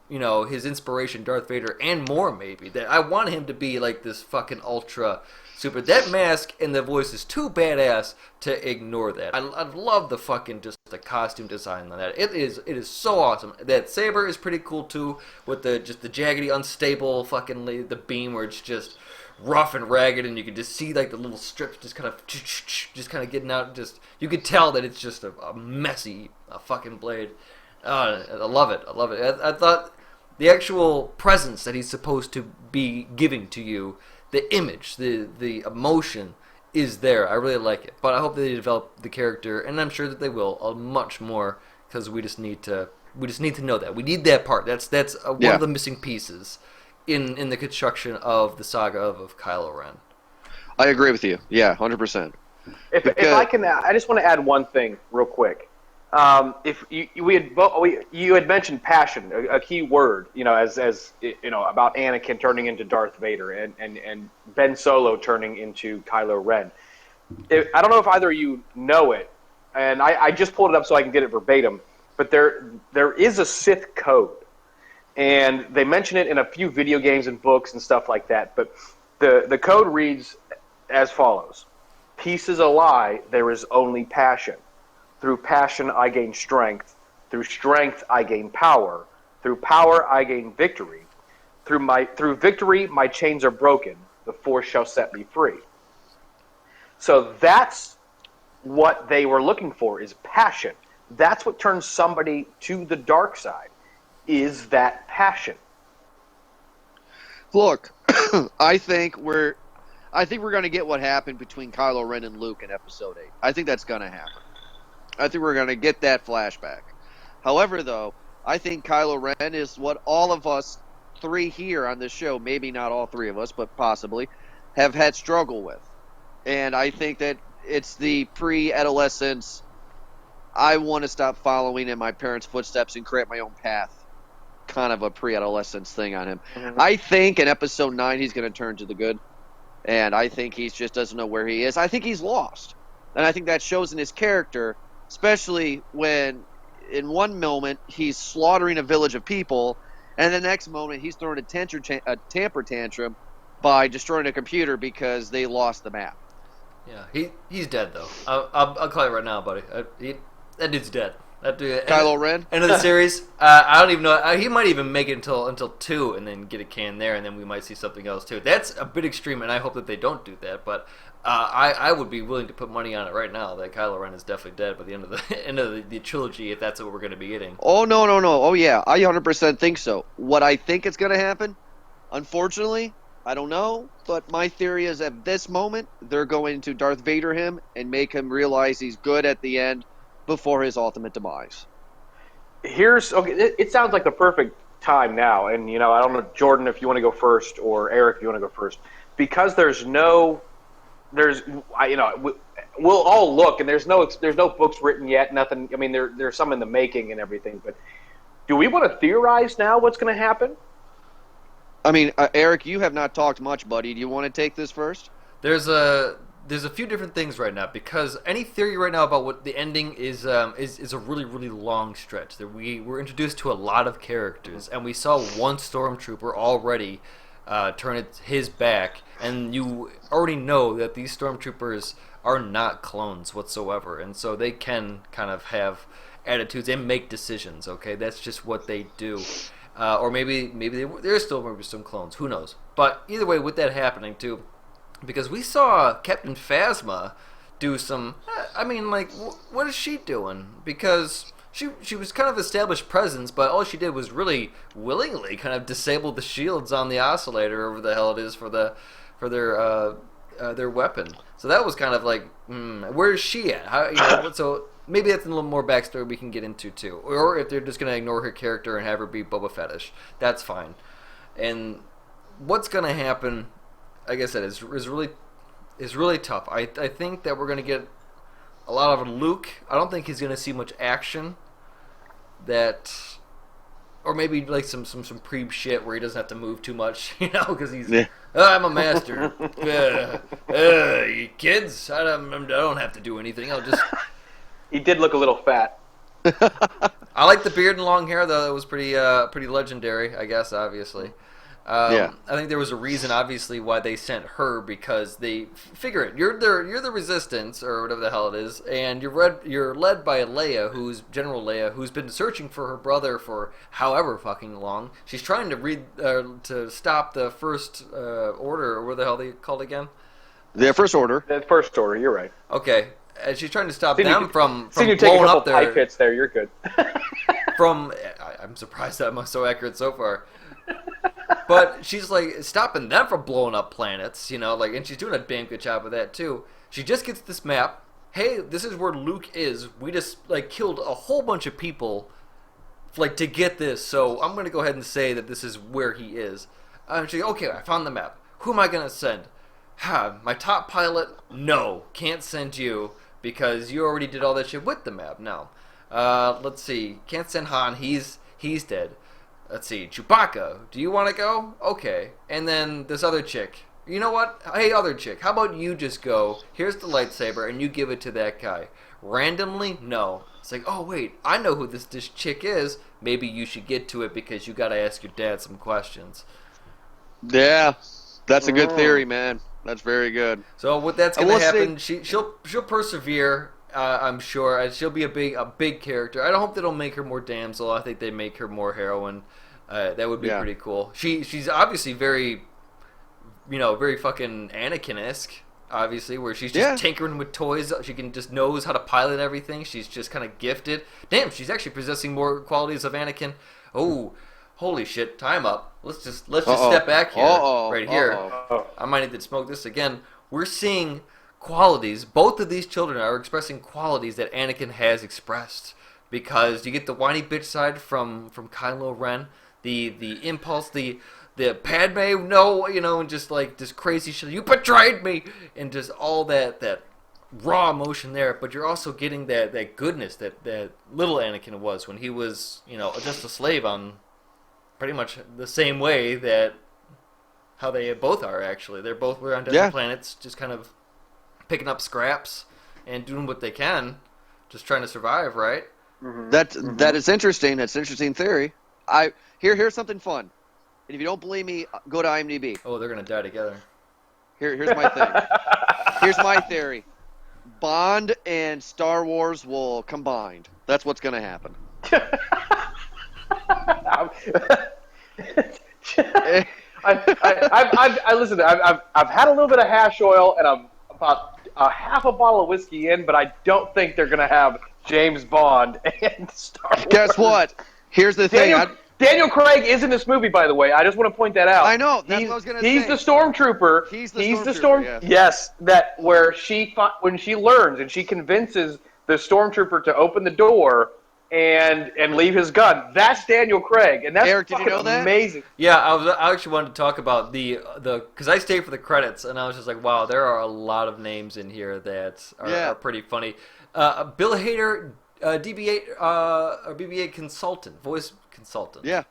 inspiration, Darth Vader, and more maybe. That I want him to be like this fucking ultra super. That mask and the voice is too badass to ignore that. I love the fucking just the costume design on that. It is so awesome. That saber is pretty cool too, with the jaggedy, unstable fucking the beam where it's just rough and ragged, and you can just see like the little strips just kind of getting out. Just you could tell that it's just a messy fucking blade. I love it. I thought the actual presence that he's supposed to be giving to you, the image, the emotion is there. I really like it. But I hope that they develop the character, and I'm sure that they will, much more, because we just need to know that. We need that part. That's one of the missing pieces in the construction of the saga of Kylo Ren. I agree with you. Yeah, 100%. If I can, I just want to add one thing real quick. If you had mentioned passion, a key word, as about Anakin turning into Darth Vader and Ben Solo turning into Kylo Ren. I don't know if either of you know it, and I just pulled it up so I can get it verbatim, but there is a Sith code. And they mention it in a few video games and books and stuff like that. But the code reads as follows. Peace is a lie. There is only passion. Through passion, I gain strength. Through strength, I gain power. Through power, I gain victory. Through victory, my chains are broken. The Force shall set me free. So that's what they were looking for, is passion. That's what turns somebody to the dark side. Is that passion? Look, I think we're going to get what happened between Kylo Ren and Luke in Episode 8. I think that's going to happen. I think we're going to get that flashback. However, though, I think Kylo Ren is what all of us three here on this show, maybe not all three of us, but possibly, have had struggle with. And I think that it's the pre-adolescence, I want to stop following in my parents' footsteps and create my own path, kind of a pre-adolescence thing on him. Mm-hmm. I think in Episode 9 he's going to turn to the good, and I think he just doesn't know where he is. I think he's lost, and I think that shows in his character, especially when in one moment he's slaughtering a village of people, and the next moment he's throwing a temper tantrum by destroying a computer because they lost the map. Yeah, he's dead though. I'll call you right now, buddy. That dude's dead. That dude, Kylo Ren? End of the series. I don't even know. He might even make it until 2 and then get a can there, and then we might see something else too. That's a bit extreme, and I hope that they don't do that. But I would be willing to put money on it right now that Kylo Ren is definitely dead by the end of the trilogy, if that's what we're going to be getting. Oh, no. Oh, yeah. I 100% think so. What I think is going to happen, unfortunately, I don't know, but my theory is at this moment, they're going to Darth Vader him and make him realize he's good at the end, before his ultimate demise. It sounds like the perfect time now, and I don't know, Jordan, if you want to go first, or Eric, if you want to go first, because we'll all look, and there's no books written yet, nothing. I mean, there's some in the making and everything, but do we want to theorize now what's going to happen? I mean, Eric, you have not talked much, buddy. Do you want to take this first? There's a few different things right now, because any theory right now about what the ending is a really, really long stretch. That we were introduced to a lot of characters, and we saw one stormtrooper already turn his back, and you already know that these stormtroopers are not clones whatsoever, and so they can kind of have attitudes and make decisions. Okay, that's just what they do. Or maybe there's still maybe some clones. Who knows? But either way, with that happening too. Because we saw Captain Phasma do some. I mean, like, what is she doing? Because she was kind of established presence, but all she did was really willingly kind of disable the shields on the oscillator, or whatever the hell it is, for their weapon. So that was kind of like, where is she at? How, so maybe that's a little more backstory we can get into too. Or if they're just gonna ignore her character and have her be Boba Fettish, that's fine. And what's gonna happen? Like I said, is really tough. I think that we're going to get a lot of Luke. I don't think he's going to see much action. Or maybe like some preeb shit where he doesn't have to move too much, because he's I'm a master. You kids, I don't have to do anything. I'll just. He did look a little fat. I like the beard and long hair though. It was pretty legendary, I guess. Obviously. I think there was a reason, obviously, why they sent her, because they figure it. You're the Resistance, or whatever the hell it is, and you're led by General Leia, who's been searching for her brother for however fucking long. She's trying to stop the First Order, or what the hell they called again? The First Order. The First Order. You're right. Okay, and she's trying to stop them from blowing up their pipe hits there. You're good. I'm surprised that I'm so accurate so far. But she's like stopping them from blowing up planets, and she's doing a damn good job of that too. She just gets this map. Hey, this is where Luke is. We just killed a whole bunch of people, to get this. So I'm gonna go ahead and say that this is where he is. She's like, okay, I found the map. Who am I gonna send? My top pilot? No, can't send you because you already did all that shit with the map. No. Let's see. Can't send Han. He's dead. Let's see, Chewbacca, do you want to go? Okay. And then this other chick, You know what? Hey, other chick, how about you just go, here's the lightsaber, and you give it to that guy. Randomly? No. It's like, oh, wait, I know who this chick is. Maybe you should get to it because you got to ask your dad some questions. Yeah, that's a good theory, man. That's very good. So what that's going to happen, she'll persevere, I'm sure. She'll be a big character. I don't hope they don't make her more damsel. I think they make her more heroine. That would be pretty cool. She's obviously very... very fucking Anakin-esque, obviously, where she's just tinkering with toys. She just knows how to pilot everything. She's just kind of gifted. Damn, she's actually possessing more qualities of Anakin. Oh, holy shit! Time up. Let's just step back here, right here. I might need to smoke this again. We're seeing qualities. Both of these children are expressing qualities that Anakin has expressed. Because you get the whiny bitch side from Kylo Ren, the impulse, the Padme, no, and just like this crazy shit. You betrayed me, and just all that raw emotion there. But you're also getting that goodness that little Anakin was when he was, just a slave on pretty much the same way that how they both are actually. They're both on different planets, just kind of picking up scraps and doing what they can, just trying to survive, right? Mm-hmm. That is interesting. That's an interesting theory. Here's something fun. And if you don't believe me, go to IMDb. Oh, they're gonna die together. Here's my thing. Here's my theory. Bond and Star Wars will combine. That's what's gonna happen. Listen. I've had a little bit of hash oil, and I'm about a half a bottle of whiskey in, but I don't think they're gonna have James Bond and Star Wars. Guess what? Here's the thing. Daniel Craig is in this movie, by the way. I just want to point that out. I know. That's what I was going to say. He's the stormtrooper. He's the stormtrooper. Yes, where when she learns and she convinces the stormtrooper to open the door and leave his gun. That's Daniel Craig, and that's Eric, did you know that? Amazing. Yeah, I actually wanted to talk about the because I stayed for the credits, and I was just like, wow, there are a lot of names in here that are pretty funny. Bill Hader, BB-8 consultant, voice consultant. Yeah.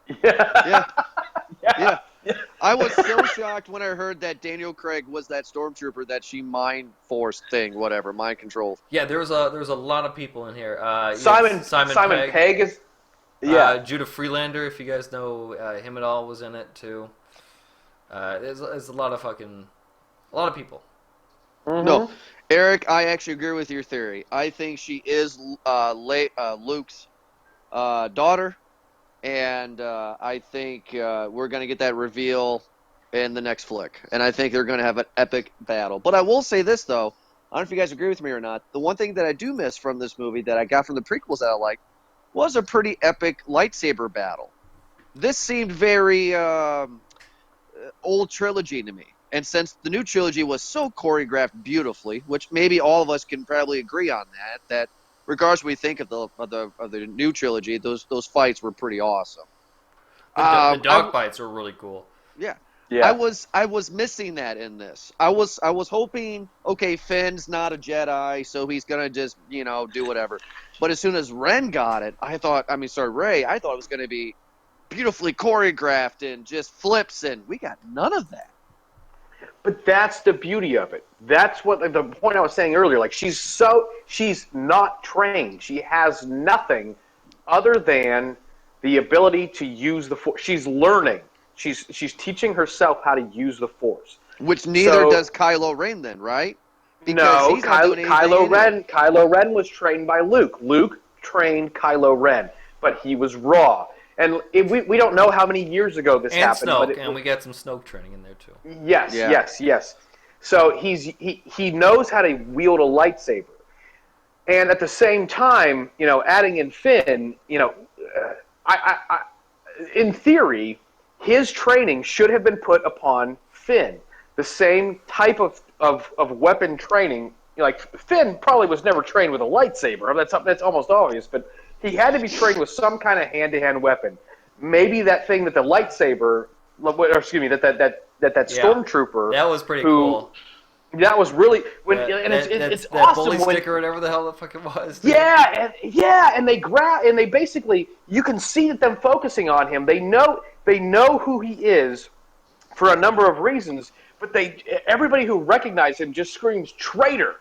I was so shocked when I heard that Daniel Craig was that stormtrooper that she mind force thing, whatever, mind control. Yeah, there was a lot of people in here. Simon Pegg is. Yeah. Judah Freelander, if you guys know him at all, was in it too. There's a lot of people. Mm-hmm. No, Eric, I actually agree with your theory. I think she is Luke's daughter, and I think we're going to get that reveal in the next flick. And I think they're going to have an epic battle. But I will say this, though. I don't know if you guys agree with me or not. The one thing that I do miss from this movie that I got from the prequels that I liked was a pretty epic lightsaber battle. This seemed very old trilogy to me. And since the new trilogy was so choreographed beautifully, which maybe all of us can probably agree on that regardless what we think of the new trilogy, those fights were pretty awesome. The dog fights were really cool. Yeah. Yeah. I was missing that in this. I was hoping, okay, Finn's not a Jedi, so he's gonna just do whatever. But as soon as Ray, I thought it was gonna be beautifully choreographed and just flips, and we got none of that. But that's the beauty of it. That's what the point I was saying earlier. Like she's not trained. She has nothing other than the ability to use the Force. She's learning. She's teaching herself how to use the Force. Which neither does Kylo Ren then, right? Because Kylo Ren was trained by Luke. Luke trained Kylo Ren, but he was raw. And we don't know how many years ago this happened. And we got some Snoke training in there too. Yes. So he knows how to wield a lightsaber, and at the same time, adding in Finn, in theory, his training should have been put upon Finn. The same type of weapon training. Like Finn probably was never trained with a lightsaber. That's almost obvious, but he had to be trained with some kind of hand-to-hand weapon. Maybe that thing that the lightsaber, that stormtrooper. That was pretty cool. That was really it's that awesome. Bully stick or whatever the hell the fuck it was. Dude. And they grab and they basically you can see them focusing on him. They know who he is for a number of reasons, but everybody who recognized him just screams traitor.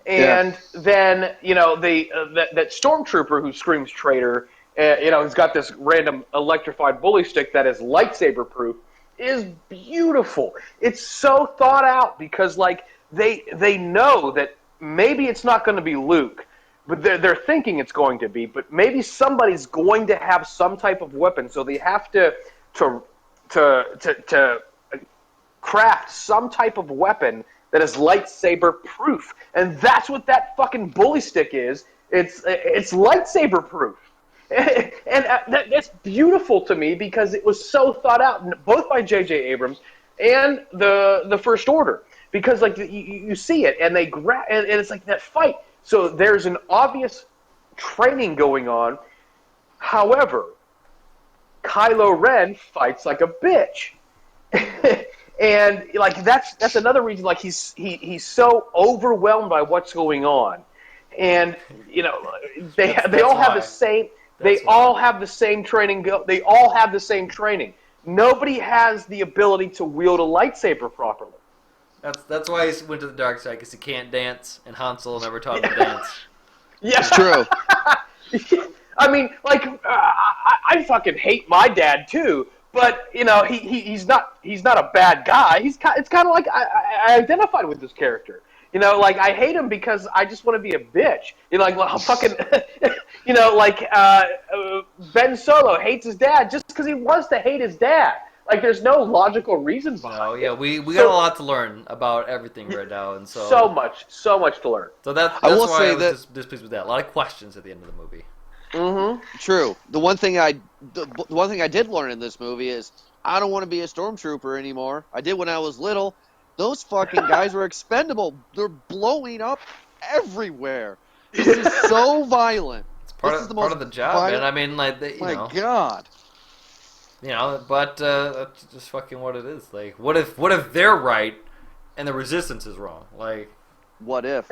And then, that stormtrooper who screams traitor, he's got this random electrified bully stick that is lightsaber proof, is beautiful. It's so thought out because, like, they know that maybe it's not going to be Luke, but they're thinking it's going to be, but maybe somebody's going to have some type of weapon, so they have to craft some type of weapon that is lightsaber proof, and that's what that fucking bully stick is. It's lightsaber proof, and that's beautiful to me because it was so thought out, both by J.J. Abrams and the First Order, because like you see it, and they and it's like that fight. So there's an obvious training going on. However, Kylo Ren fights like a bitch. And like that's another reason, like he's so overwhelmed by what's going on, and they all have the same all have the same training. They all have the same training. Nobody has the ability to wield a lightsaber properly. That's why he went to the dark side, because he can't dance, and Han Solo never taught him to dance. Yeah, it's true. I mean, like I fucking hate my dad too. But he's not a bad guy. It's kind of like I identified with this character. Like I hate him because I just want to be a bitch. Like fucking, Ben Solo hates his dad just because he wants to hate his dad. Like there's no logical reason behind it. Oh yeah, we got a lot to learn about everything right now, and so much to learn. So that's why I was displeased with that. A lot of questions at the end of the movie. Mm-hmm. True. The one thing I did learn in this movie is I don't want to be a stormtrooper anymore. I did when I was little. Those fucking guys were expendable. They're blowing up everywhere. This is so violent. It's part of the job, man. I mean, like, God. But that's just fucking what it is. Like, what if they're right and the resistance is wrong? Like, what if?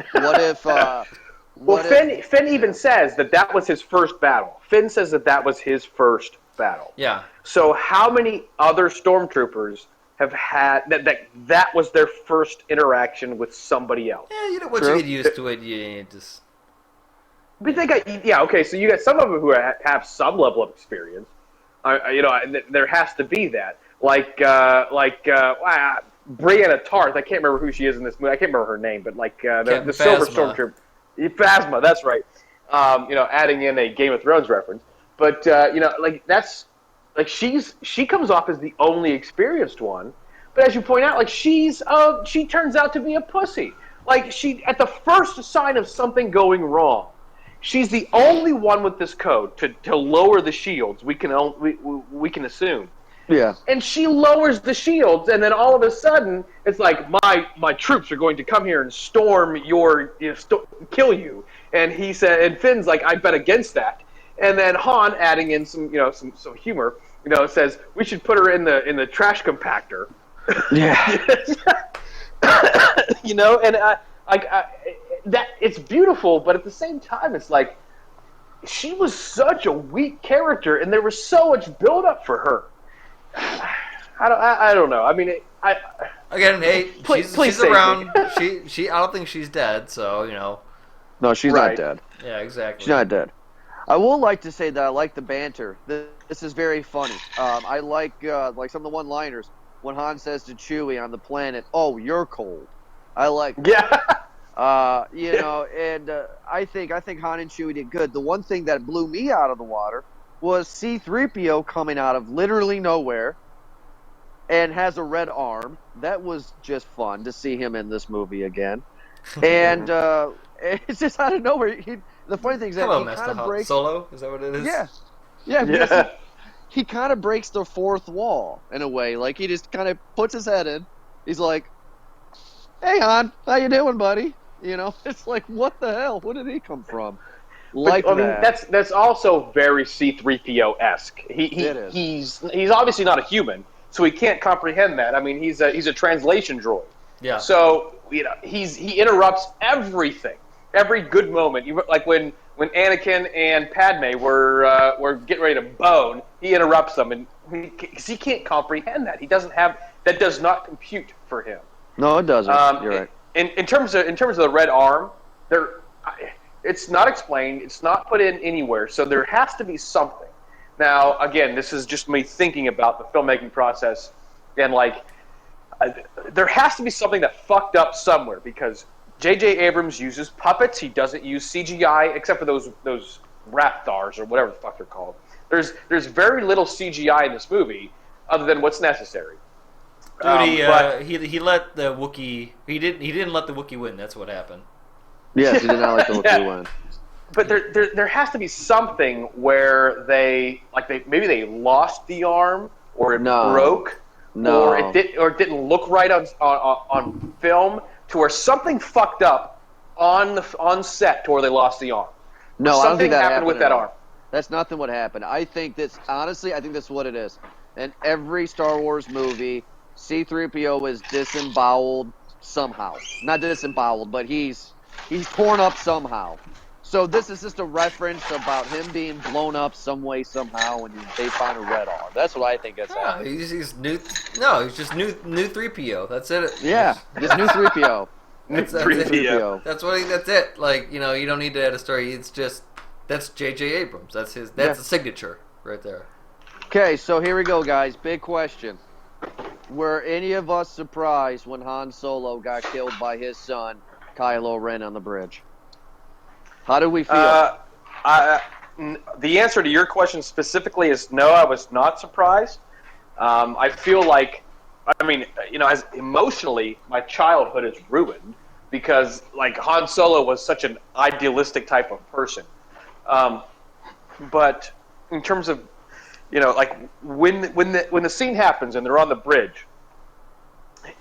Well, Finn even says that was his first battle. Finn says that was his first battle. Yeah. So how many other stormtroopers have had that was their first interaction with somebody else? Yeah, once you get used to it, you just... But okay, so you got some of them who have some level of experience. There has to be that. Like Brianna Tarth, I can't remember who she is in this movie. I can't remember her name, but like the Silver Stormtrooper. Phasma, that's right. Adding in a Game of Thrones reference, but she comes off as the only experienced one, but as you point out, like she turns out to be a pussy. Like she, at the first sign of something going wrong, she's the only one with this code to lower the shields. We can assume. Yeah. And she lowers the shields, and then all of a sudden, it's like my troops are going to come here and storm kill you. And he said, and Finn's like, I bet against that. And then Han, adding in some humor, says we should put her in the trash compactor. Yeah. And that it's beautiful, but at the same time, it's like she was such a weak character, and there was so much build up for her. I don't know. I mean, she's around. She. I don't think she's dead. So No, she's not dead. Yeah, exactly. She's not dead. I will like to say that I like the banter. This is very funny. I like some of the one-liners when Han says to Chewie on the planet, "Oh, you're cold." I like that. Yeah. And I think Han and Chewie did good. The one thing that blew me out of the water was C-3PO coming out of literally nowhere and has a red arm. That was just fun to see him in this movie again. And it's just out of nowhere. The funny thing is that he kind of breaks... Solo? Is that what it is? Yeah. Yeah. He kind of breaks the fourth wall in a way. Like, he just kind of puts his head in. He's like, "Hey, Han, how you doing, buddy?" It's like, what the hell? Where did he come from? Like, I mean, that's also very C-3PO-esque. He's obviously not a human, so he can't comprehend that. I mean, he's a translation droid. Yeah. So he interrupts everything, every good moment. Like when Anakin and Padme were getting ready to bone, he interrupts them, and because he can't comprehend that, he doesn't have that does not compute for him. No, it doesn't. You're right. In terms of the red arm, it's not explained. It's not put in anywhere. So there has to be something. Now, again, this is just me thinking about the filmmaking process, and there has to be something that fucked up somewhere, because J.J. Abrams uses puppets. He doesn't use CGI, except for those Raptors or whatever the fuck they're called. There's very little CGI in this movie, other than what's necessary. Dude, he let the Wookiee. He didn't let the Wookiee win. That's what happened. Yes, he did not let the Wookiee win. But there has to be something where maybe they lost the arm, or it broke, or it didn't look right on film, to where something fucked up on set to where they lost the arm. No, I don't think that happened with that arm. That's nothing what happened. I think that's what it is. In every Star Wars movie, C-3PO is disemboweled somehow. Not disemboweled, but he's torn up somehow. So this is just a reference about him being blown up some way, somehow, and they find a red arm. That's what I think it's happening. He's just new 3PO. That's it. Yeah, just new 3PO. That's 3PO. That's it. You don't need to add a story. It's just that's J.J. Abrams. That's the signature right there. Okay, so here we go, guys. Big question. Were any of us surprised when Han Solo got killed by his son, Kylo Ren, on the bridge? How did we feel? The answer to your question specifically is no, I was not surprised. I feel like, as emotionally, my childhood is ruined because, Han Solo was such an idealistic type of person. But in terms of, when the scene happens and they're on the bridge,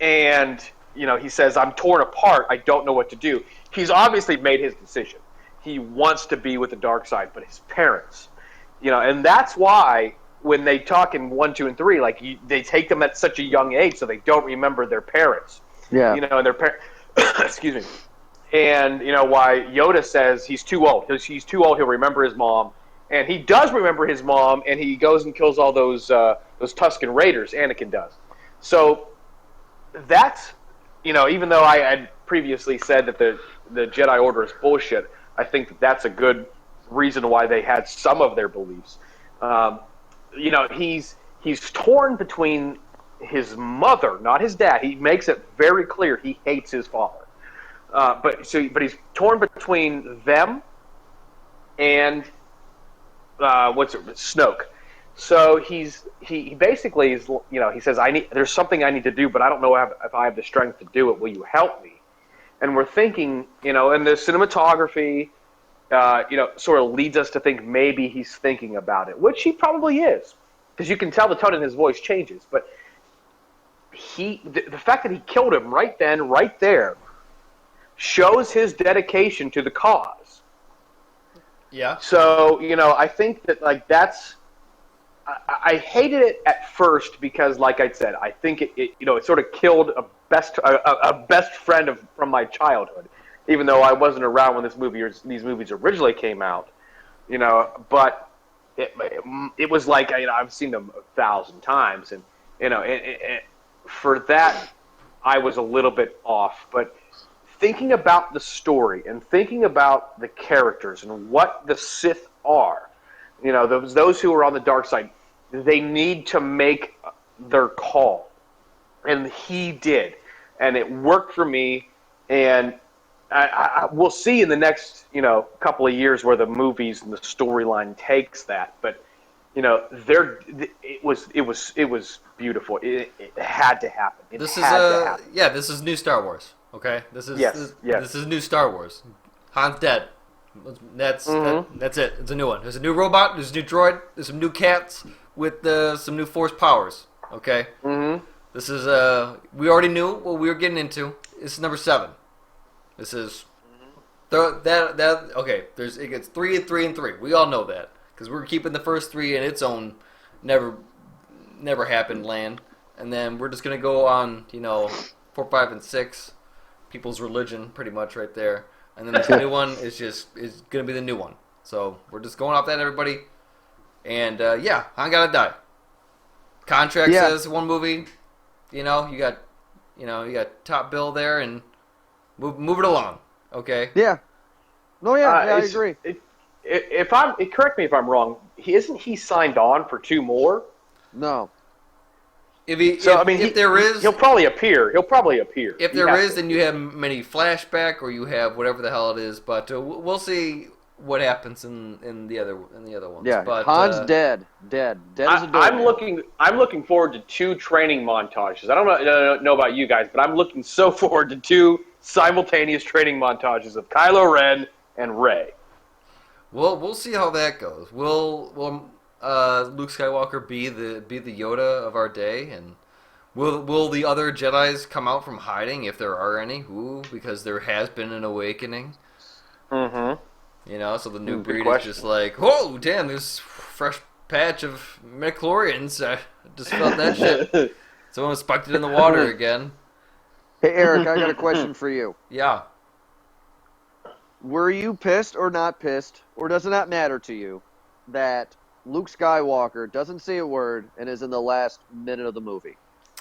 and he says, "I'm torn apart. I don't know what to do." He's obviously made his decision. He wants to be with the dark side, but his parents, and that's why when they talk in 1, 2, and 3, they take them at such a young age, so they don't remember their parents. Yeah. And their parents. Excuse me. And why Yoda says he's too old. He's too old. He'll remember his mom, and he does remember his mom, and he goes and kills all those Tusken Raiders. Anakin does. So that's even though I had previously said that the Jedi Order is bullshit, I think that's a good reason why they had some of their beliefs. He's torn between his mother, not his dad. He makes it very clear he hates his father. But he's torn between them and Snoke. So he basically is, he says, there's something I need to do, but I don't know if I have the strength to do it. Will you help me? And we're thinking, and the cinematography, sort of leads us to think maybe he's thinking about it, which he probably is, because you can tell the tone in his voice changes. But the fact that he killed him right then, right there, shows his dedication to the cause. Yeah. So, I think that, that's... I hated it at first because, like I said, I think it sort of killed a best friend from my childhood, even though I wasn't around when these movies originally came out. But it was like I've seen them 1,000 times, and for that I was a little bit off. But thinking about the story and thinking about the characters and what the Sith are. Those who are on the dark side, they need to make their call. And he did. And it worked for me. And we'll see in the next, couple of years where the movies and the storyline takes that. But, it was beautiful. It had to happen. This is new Star Wars. Okay? This is This is new Star Wars. Han's dead. That's it. It's a new one. There's a new robot. There's a new droid. There's some new cats with some new force powers. Okay. Mm-hmm. This is we already knew what we were getting into. This is number 7. This is okay. It gets 3 and 3 and 3. We all know that because we're keeping the first 3 in its own never happened land, and then we're just gonna go on 4, 5, and 6. People's religion, pretty much right there. And then the new one is going to be the new one. So we're just going off that, everybody. And, Han gotta die. Contract says one movie. you got Top Bill there, and move it along. Okay. Yeah. No, I agree. Correct me if I'm wrong. Isn't he signed on for 2 more? No. If there is, he'll probably appear. If there is, then you have many flashback, or you have whatever the hell it is. But we'll see what happens in the other ones. Yeah, but, Han's dead as a doornail. I'm looking forward to 2 training montages. I don't know about you guys, but I'm looking so forward to 2 simultaneous training montages of Kylo Ren and Rey. Well, we'll see how that goes. Will Luke Skywalker be the Yoda of our day, and will the other Jedis come out from hiding if there are any? Because there has been an awakening. Mm-hmm. So the new breed is just like, whoa, damn, there's fresh patch of midichlorians. I just felt that shit. Someone spiked it in the water again. Hey, Eric, I got a question for you. Yeah. Were you pissed or not pissed, or does it not matter to you, that Luke Skywalker doesn't say a word and is in the last minute of the movie?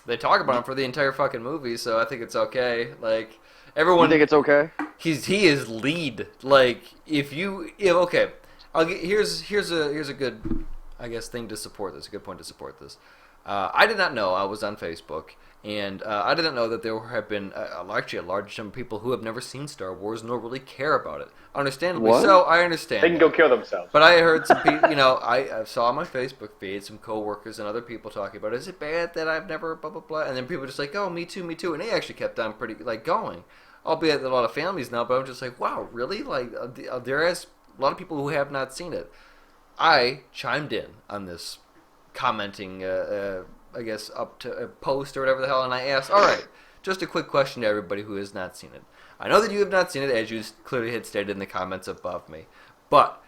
They talk about him for the entire fucking movie, so I think it's okay. Like, everyone... You think it's okay? He is lead. Like, okay. Here's a good, I guess, thing to support this. A good point to support this. I did not know. I was on Facebook, and I didn't know that there have been actually a large number of people who have never seen Star Wars nor really care about it. Understandably so. I understand. They can go kill themselves. But I heard some people, I saw on my Facebook feed some coworkers and other people talking about, is it bad that I've never blah blah blah? And then people just like, oh, me too, and they actually kept on pretty going. Albeit a lot of families now, but I'm just like, wow, really? Like there is a lot of people who have not seen it. I chimed in on this, commenting, I guess, up to a post or whatever the hell, and I asked, all right, just a quick question to everybody who has not seen it. I know that you have not seen it, as you clearly had stated in the comments above me, but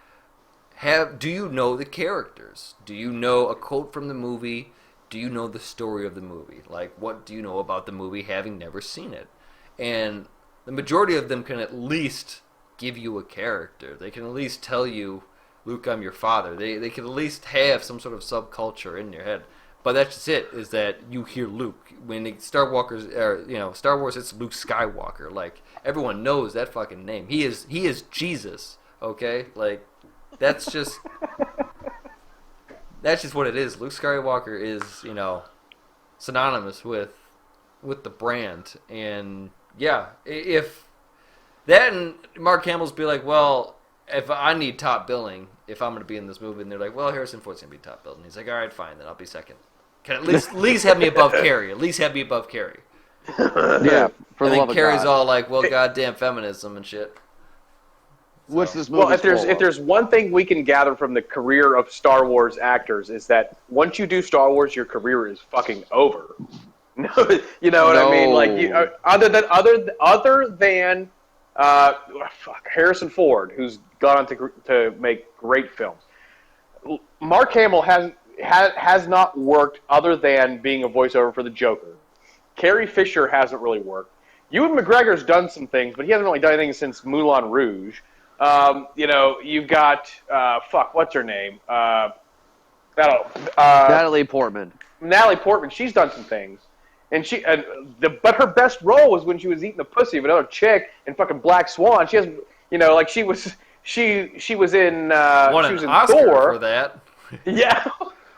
do you know the characters? Do you know a quote from the movie? Do you know the story of the movie? Like, what do you know about the movie having never seen it? And the majority of them can at least give you a character. They can at least tell you, Luke, I'm your father. They can at least have some sort of subculture in your head. But that's just it, is that you hear Luke. When Star Wars, it's Luke Skywalker. Like, everyone knows that fucking name. He is Jesus, okay? Like, that's just what it is. Luke Skywalker is, synonymous with the brand. And yeah, if that and Mark Hamill's be like, well, if I need top billing, if I'm going to be in this movie, and they're like, well, Harrison Ford's going to be top billed. And he's like, all right, fine, then I'll be second. Can at least have me above Carrie. At least have me above Carrie. Yeah, for the love of Carrie's God. all like, well, goddamn feminism and shit. What's this movie? Well, if there's one thing we can gather from the career of Star Wars actors is that once you do Star Wars, your career is fucking over. You know what I mean? Like, other than Harrison Ford, who's gone on to make great films. Mark Hamill has not worked other than being a voiceover for the Joker. Carrie Fisher hasn't really worked. Ewan McGregor's done some things, but he hasn't really done anything since Moulin Rouge. You've got what's her name? Natalie Portman. Natalie Portman. She's done some things, but her best role was when she was eating the pussy of another chick in fucking Black Swan. She has, she was in Won she was an in Oscar Thor for that. Yeah.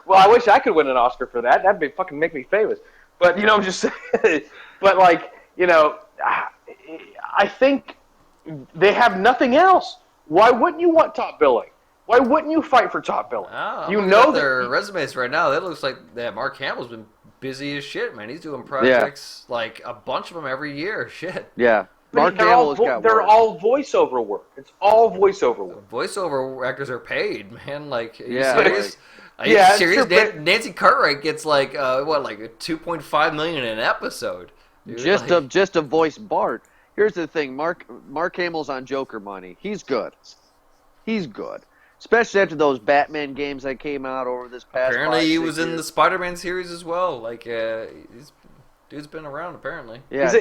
Well, I wish I could win an Oscar for that. That'd be fucking make me famous. But I'm just saying. But I think they have nothing else. Why wouldn't you want top billing? Why wouldn't you fight for top billing? Their resumes right now. That looks like Mark Hamill's been busy as shit, man. He's doing projects like a bunch of them every year. Shit. Yeah. Mark Hamill's got they're all voiceover work. It's all voiceover work. Voiceover actors are paid, man. Like, are you Yeah, serious? like- Are you Yeah, serious? sure, but- Nancy Cartwright gets like $2.5 million in an episode. Dude. Just to voice Bart. Here's the thing, Mark Hamill's on Joker money. He's good. Especially after those Batman games that came out over this past. Apparently, he was in the Spider-Man series as well. Like, dude's been around. Apparently, Yeah,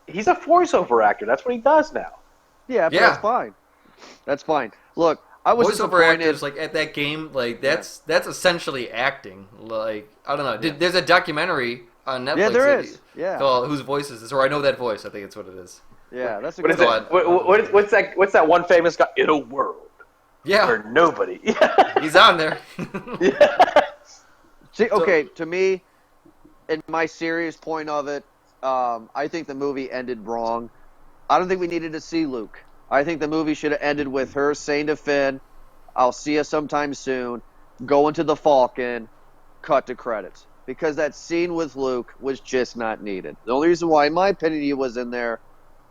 he's a voiceover actor. That's what he does now. Yeah, but that's fine. That's fine. Look, I was voiceover disappointed. actors like at that game, like that's essentially acting. Like, I don't know. There's a documentary on Netflix. Yeah, there is. Yeah. Called Whose Voice Is This? Or I Know That Voice. I think it's what it is. Yeah, that's a What good is one. it? What's that one famous guy? In a world where nobody. He's on there. Yeah. See, okay, to me, in my serious point of it, I think the movie ended wrong. I don't think we needed to see Luke. I think the movie should have ended with her saying to Finn, I'll see you sometime soon, go into the Falcon, cut to credits. Because that scene with Luke was just not needed. The only reason why, in my opinion, he was in there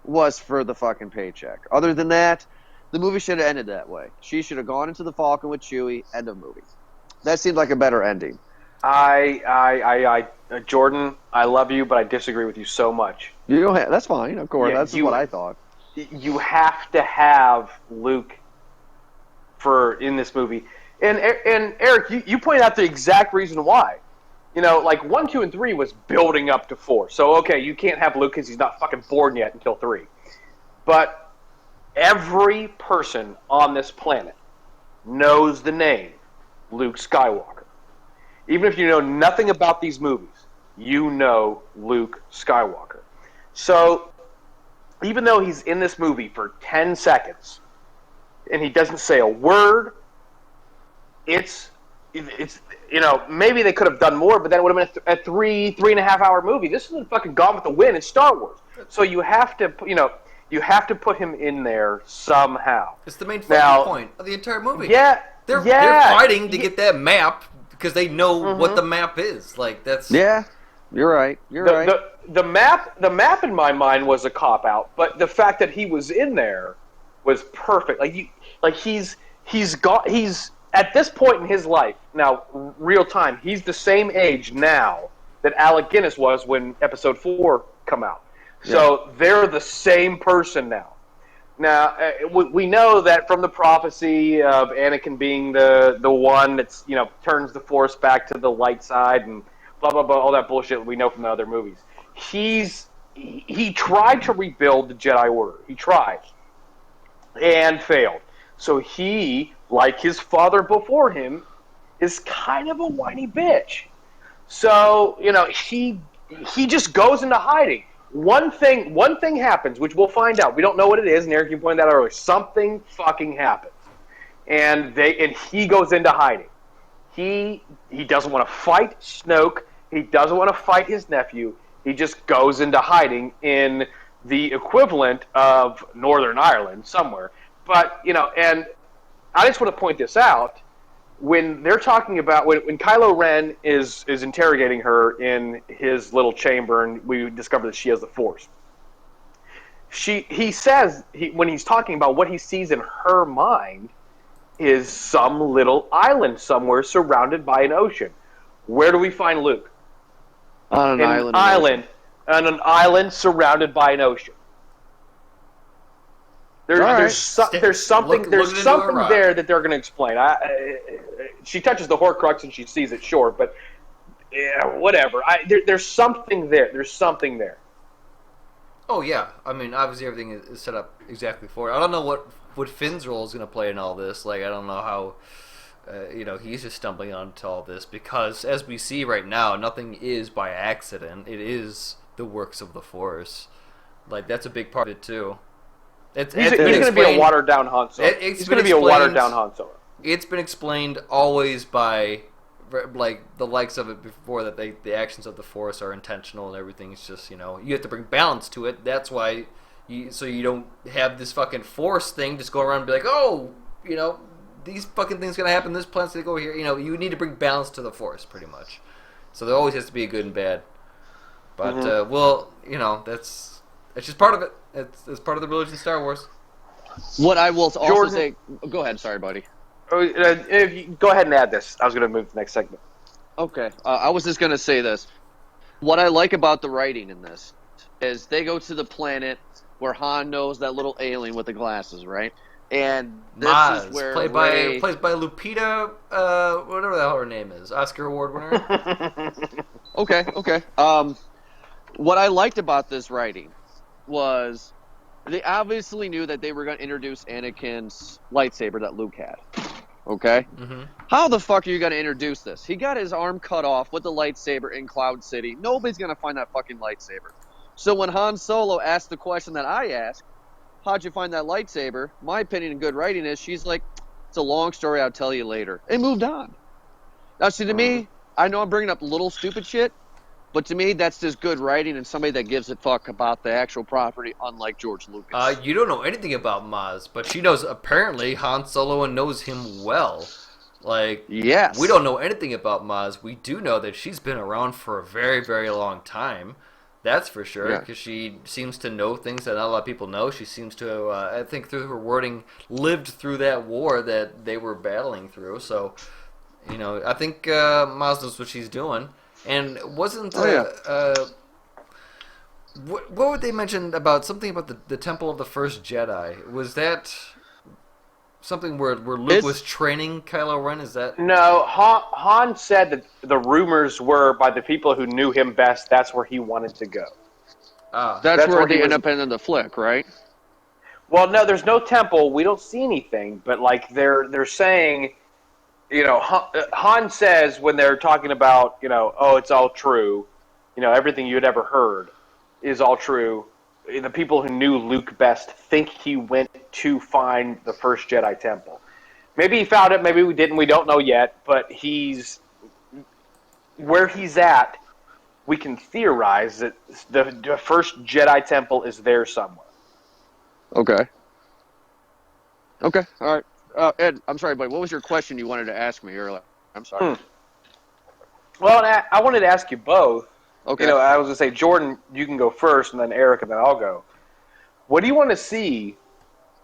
was for the fucking paycheck. Other than that, the movie should have ended that way. She should have gone into the Falcon with Chewie, end of movie. That seemed like a better ending. Jordan, I love you, but I disagree with you so much. You don't have, that's fine, of course. That's what I thought. You have to have Luke in this movie, and Eric, you pointed out the exact reason why. You know, like 1, 2, and 3 was building up to 4. So okay, you can't have Luke because he's not fucking born yet until 3. But every person on this planet knows the name Luke Skywalker. Even if you know nothing about these movies, you know Luke Skywalker. So even though he's in this movie for 10 seconds and he doesn't say a word, it's you know, maybe they could have done more, but then it would have been a 3.5 hour movie. This is a fucking Gone with the Wind. It's Star Wars. So you have to, you have to put him in there somehow. It's the main fucking point of the entire movie. Yeah. They're fighting to get that map because they know what the map is. Like, that's... Yeah, you're right. You're right. The map in my mind was a cop out, but the fact that he was in there was perfect. He's at this point in his life now, real time. He's the same age now that Alec Guinness was when Episode 4 come out. So they're the same person now. Now we know that from the prophecy of Anakin being the one that's turns the Force back to the light side and blah blah blah, all that bullshit we know from the other movies. He tried to rebuild the Jedi Order. He tried and failed. So he, like his father before him, is kind of a whiny bitch. So he just goes into hiding. One thing happens, which we'll find out. We don't know what it is, and Eric, you pointed that out earlier. Something fucking happens, and he goes into hiding. He doesn't want to fight Snoke. He doesn't want to fight his nephew. He just goes into hiding in the equivalent of Northern Ireland somewhere. But and I just want to point this out. When they're talking about when Kylo Ren is interrogating her in his little chamber, and we discover that she has the Force. He says when he's talking about what he sees in her mind is some little island somewhere surrounded by an ocean. Where do we find Luke? On an an island surrounded by an ocean. There's something there that they're going to explain. She touches the Horcrux and she sees it, sure, but whatever. There's something there. There's something there. Oh yeah, I mean, obviously everything is set up exactly for it. I don't know what Finn's role is going to play in all this. Like, I don't know how he's just stumbling onto all this because, as we see right now, nothing is by accident. It is the works of the Force. Like, that's a big part of it too. He's going to be a watered down Han Solo. He's going to be a watered down Han Solo. It's been explained always by like the likes of it before that the actions of the Force are intentional and everything. It's just you have to bring balance to it. That's why so you don't have this fucking Force thing just go around and be like, oh, these fucking things going to happen. This plan's going to go here. You need to bring balance to the Force pretty much. So there always has to be a good and bad. But that's just part of it. It's part of the religion of Star Wars. What I will also say... Go ahead. Sorry, buddy. Go ahead and add this. I was going to move to the next segment. Okay. I was just going to say this. What I like about the writing in this is they go to the planet where Han knows that little alien with the glasses, right? And this Maz, is where plays by Lupita, whatever the hell her name is, Oscar Award winner. Okay. What I liked about this writing was they obviously knew that they were going to introduce Anakin's lightsaber that Luke had. Okay? Mm-hmm. How the fuck are you going to introduce this? He got his arm cut off with the lightsaber in Cloud City. Nobody's going to find that fucking lightsaber. So when Han Solo asked the question that I asked, how'd you find that lightsaber? My opinion in good writing is she's like, it's a long story, I'll tell you later. And moved on. Now, see, to me, I know I'm bringing up little stupid shit, but to me, that's just good writing and somebody that gives a fuck about the actual property, unlike George Lucas. You don't know anything about Maz, but she knows apparently Han Solo and knows him well. Like, Yes. we don't know anything about Maz. We do know that she's been around for a very, very long time. That's for sure, because she seems to know things that not a lot of people know. She seems to, I think through her wording, lived through that war that they were battling through. So, I think Maz knows what she's doing. And wasn't what would they mention about something about the Temple of the First Jedi? Was that something where Luke was training Kylo Ren? Is that No, Han said that the rumors were by the people who knew him best. That's where he wanted to go. That's where they end up in the flick, right? Well, no, there's no temple. We don't see anything, but like they're saying, Han says when they're talking about, oh, it's all true, everything you had ever heard is all true. The people who knew Luke best think he went to find the first Jedi temple. Maybe he found it, maybe we didn't, we don't know yet, but where he's at, we can theorize that the first Jedi temple is there somewhere. Okay, all right. Ed, I'm sorry, but what was your question you wanted to ask me earlier? I'm sorry. Well, I wanted to ask you both. Okay. I was going to say, Jordan, you can go first, and then Eric, and then I'll go. What do you want to see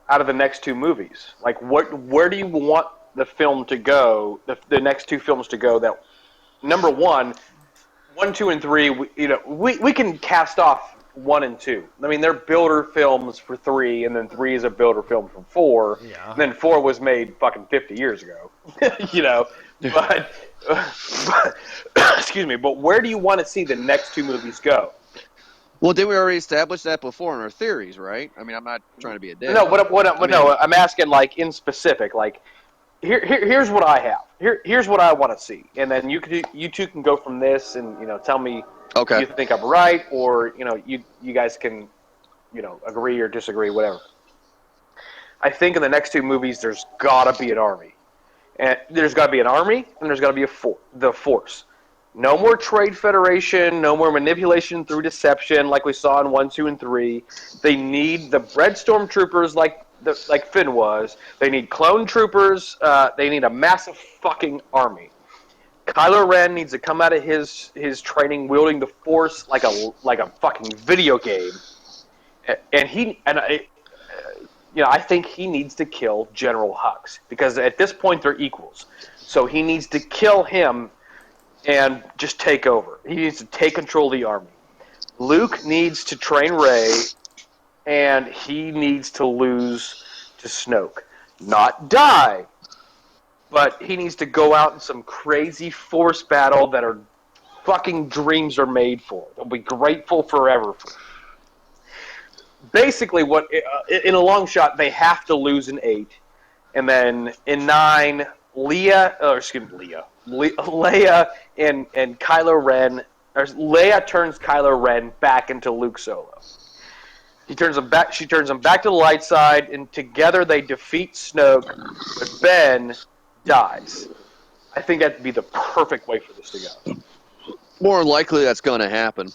out of the next two movies? Like, where do you want the film to go, the next two films to go? That, number one, 2, and 3, we can cast off 1 and 2. I mean, they're builder films for 3, and then 3 is a builder film for 4. Yeah. And then 4 was made fucking 50 years ago. But excuse me. But where do you want to see the next two movies go? Well, did we already establish that before in our theories, right? I mean, I'm not trying to be a dick. No, I'm asking like in specific. Like, here's what I have. Here's what I want to see, and then you two can go from this and tell me if you think I'm right, or you guys can agree or disagree, whatever. I think in the next two movies there's gotta be an army, and there's gotta be an army, and there's gotta be the Force. No more Trade Federation, no more manipulation through deception like we saw in 1, 2, and 3. They need the Red Stormtroopers like Finn was. They need clone troopers. They need a massive fucking army. Kylo Ren needs to come out of his training wielding the Force like a fucking video game. I think he needs to kill General Hux because at this point they're equals. So he needs to kill him and just take over. He needs to take control of the army. Luke needs to train Rey, and he needs to lose to Snoke. Not die, but he needs to go out in some crazy Force battle that our fucking dreams are made for. They'll be grateful forever for. Basically, in a long shot, they have to lose in 8, and then in 9, Leia and Kylo Ren, or Leia turns Kylo Ren back into Luke Solo. She turns him back to the light side, and together they defeat Snoke, but Ben dies. I think that'd be the perfect way for this to go. More likely that's going to happen.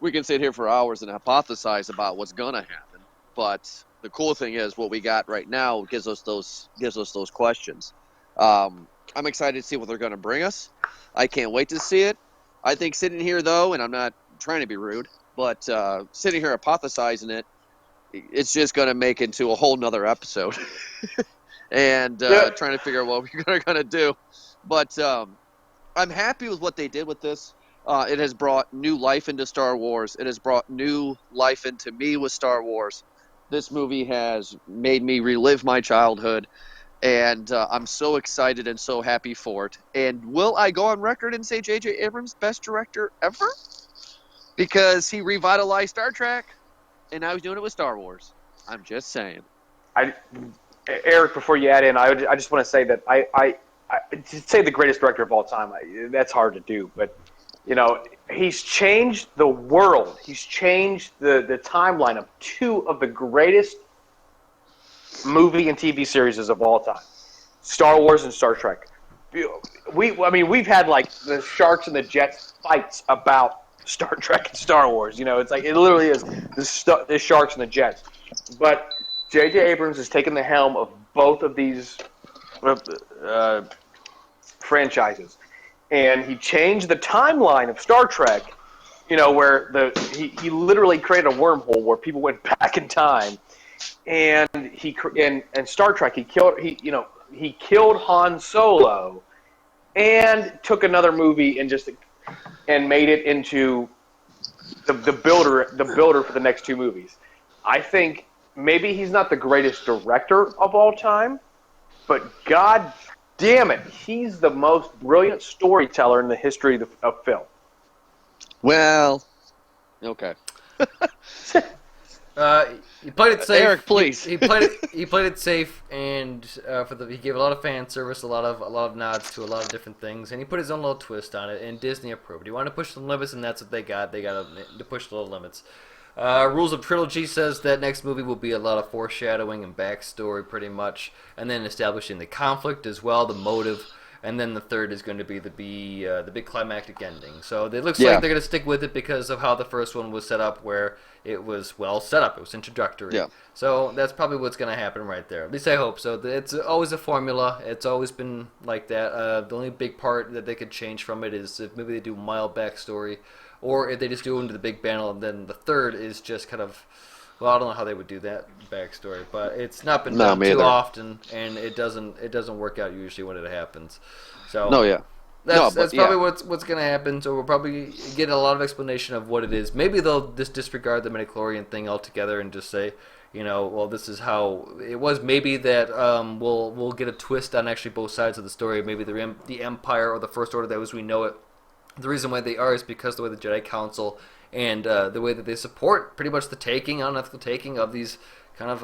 We can sit here for hours and hypothesize about what's going to happen, but the cool thing is what we got right now gives us those questions. I'm excited to see what they're going to bring us. I can't wait to see it. I think sitting here, though, and I'm not trying to be rude, but sitting here hypothesizing it's just going to make into a whole nother episode. And trying to figure out what we're going to do. But I'm happy with what they did with this. It has brought new life into Star Wars. It has brought new life into me with Star Wars. This movie has made me relive my childhood. And I'm so excited and so happy for it. And will I go on record and say J.J. Abrams, best director ever? Because he revitalized Star Trek, and now he's doing it with Star Wars. I'm just saying. Eric, before you add in, I just want to say that I to say the greatest director of all time, that's hard to do. But he's changed the world. He's changed the timeline of two of the greatest movie and TV series of all time: Star Wars and Star Trek. We've had like the Sharks and the Jets fights about Star Trek and Star Wars. It's like it literally is the Sharks and the Jets. But J.J. Abrams has taken the helm of both of these franchises, and he changed the timeline of Star Trek. Where he literally created a wormhole where people went back in time, and and Star Trek he killed Han Solo, and took another movie and made it into the builder for the next two movies. I think maybe he's not the greatest director of all time, but God damn it, he's the most brilliant storyteller in the history of film. Well, okay. He played it safe. Eric, please. He played it safe, and he gave a lot of fan service, a lot of nods to a lot of different things, and he put his own little twist on it. And Disney approved. He wanted to push the limits, and that's what they got. They got to push the little limits. Rules of Trilogy says that next movie will be a lot of foreshadowing and backstory, pretty much, and then establishing the conflict as well, the motive. And then the third is going to be the big climactic ending. So it looks like they're going to stick with it because of how the first one was set up, where it was well set up. It was introductory. Yeah. So that's probably what's going to happen right there. At least I hope so. It's always a formula. It's always been like that. The only big part that they could change from it is if maybe they do mild backstory, or if they just do into the big battle, and then the third is just kind of. Well, I don't know how they would do that backstory, but it's not been done too often, and it doesn't work out usually when it happens. So that's probably what's going to happen. So we'll probably get a lot of explanation of what it is. Maybe they'll just disregard the midichlorian thing altogether and just say, well, this is how it was. Maybe that we'll get a twist on actually both sides of the story. Maybe the Empire or the First Order that as we know it. The reason why they are is because the way the Jedi Council and the way that they support pretty much the unethical taking of these kind of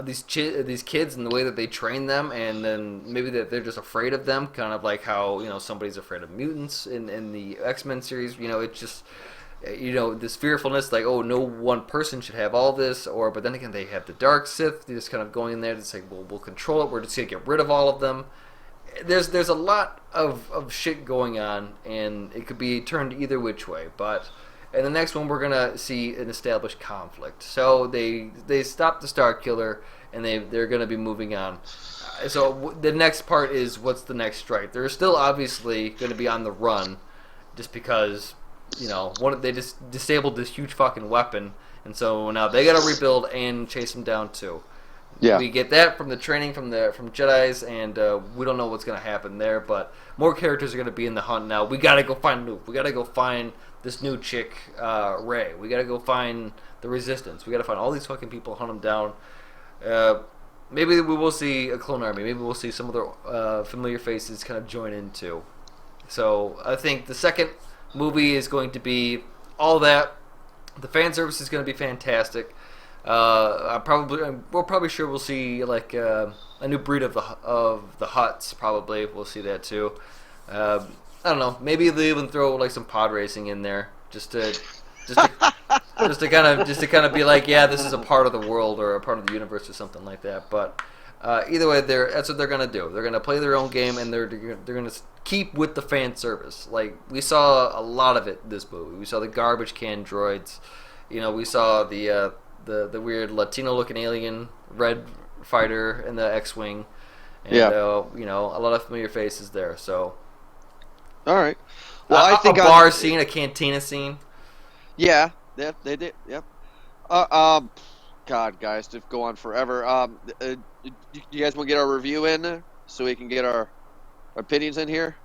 these kids and the way that they train them, and then maybe that they're just afraid of them, kind of like how somebody's afraid of mutants in the X-Men series. It's just this fearfulness, like, oh, no one person should have all this, but then again they have the dark Sith. They're just kind of going in there to say, well, we'll control it. We're just gonna get rid of all of them. There's a lot of shit going on, and it could be turned either which way. But in the next one, we're gonna see an established conflict. So they stopped the Star Killer, and they're gonna be moving on. So the next part is what's the next strike? They're still obviously going to be on the run, just because they just disabled this huge fucking weapon, and so now they got to rebuild and chase them down too. Yeah. We get that from the training from Jedis, and we don't know what's going to happen there, but more characters are going to be in the hunt now. We got to go find Luke. We got to go find this new chick, Rey. We got to go find the Resistance. We got to find all these fucking people, hunt them down. Maybe we will see a clone army. Maybe we'll see some other familiar faces kind of join in too. So I think the second movie is going to be all that. The fan service is going to be fantastic. We're probably sure we'll see like a new breed of the Hutts. Probably we'll see that too. I don't know. Maybe they even throw like some pod racing in there, just to kind of be like, yeah, this is a part of the world or a part of the universe or something like that. But either way, that's what they're gonna do. They're gonna play their own game, and they're gonna keep with the fan service. Like we saw a lot of it in this movie. We saw the garbage can droids. We saw the weird Latino-looking alien red fighter in the X-wing, and a lot of familiar faces there. So, all right. Well, I think a bar scene, a cantina scene. Yeah, they did. Yep. God, guys, to go on forever. You guys want to get our review in so we can get our opinions in here?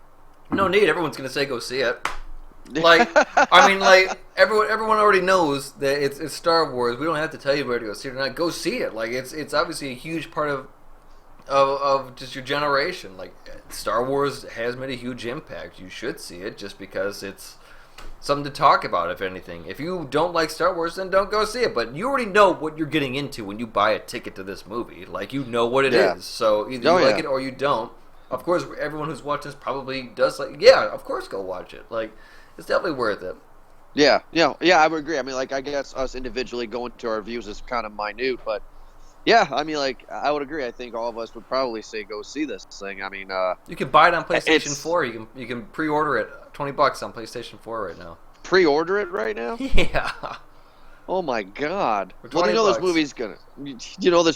No need. Everyone's gonna say go see it. Like, I mean, like everyone already knows that it's Star Wars. We don't have to tell you where to go see it or not. Go see it. Like it's obviously a huge part of just your generation. Like Star Wars has made a huge impact. You should see it just because it's something to talk about, if anything. If you don't like Star Wars, then don't go see it. But you already know what you're getting into when you buy a ticket to this movie. Like, you know what it is. So either you like it or you don't. Of course, everyone who's watching this probably does like, yeah, of course go watch it. Like, it's definitely worth it. Yeah, I would agree. I mean, like, I guess us individually going to our views is kind of minute, but yeah, I mean, like, I would agree. I think all of us would probably say go see this thing. I mean, you can buy it on PlayStation 4. You can pre-order it, $20 on PlayStation 4 right now. Pre-order it right now? Yeah. Oh my God! Well, you know this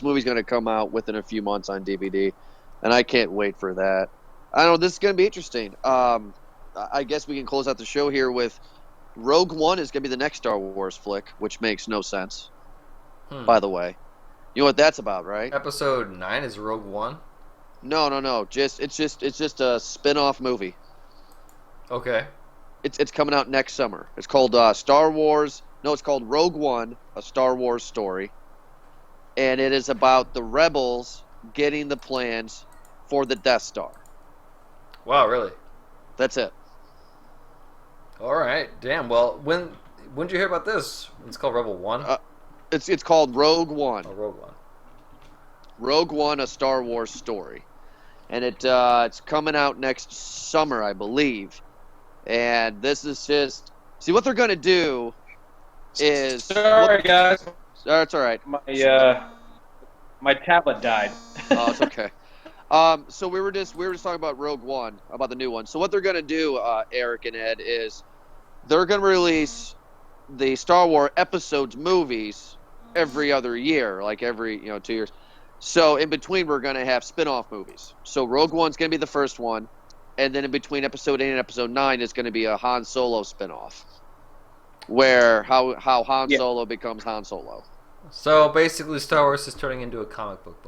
movie's gonna come out within a few months on DVD, and I can't wait for that. I don't know. This is gonna be interesting. I guess we can close out the show here with Rogue One is gonna be the next Star Wars flick, which makes no sense. By the way, you know what that's about, right? Episode 9 is Rogue One. No. It's just a spin-off movie. Okay. It's coming out next summer. It's called Star Wars. No, it's called Rogue One, a Star Wars story, and it is about the rebels getting the plans for the Death Star. Wow, really? That's it. All right. Damn. Well, when did you hear about this? It's called Rebel One. It's called Rogue One. Oh, Rogue One. Rogue One, a Star Wars story, and it's coming out next summer, I believe. And this is just what they're gonna do is. Sorry, guys. That's all right. My tablet died. Oh, it's okay. So we were just talking about Rogue One, about the new one. So what they're gonna do, Eric and Ed, is they're gonna release the Star Wars episodes movies every other year, like every 2 years. So in between, we're gonna have spin-off movies. So Rogue One's gonna be the first one, and then in between Episode 8 and Episode 9 is gonna be a Han Solo spin-off, where how Han Solo becomes Han Solo. So basically, Star Wars is turning into a comic book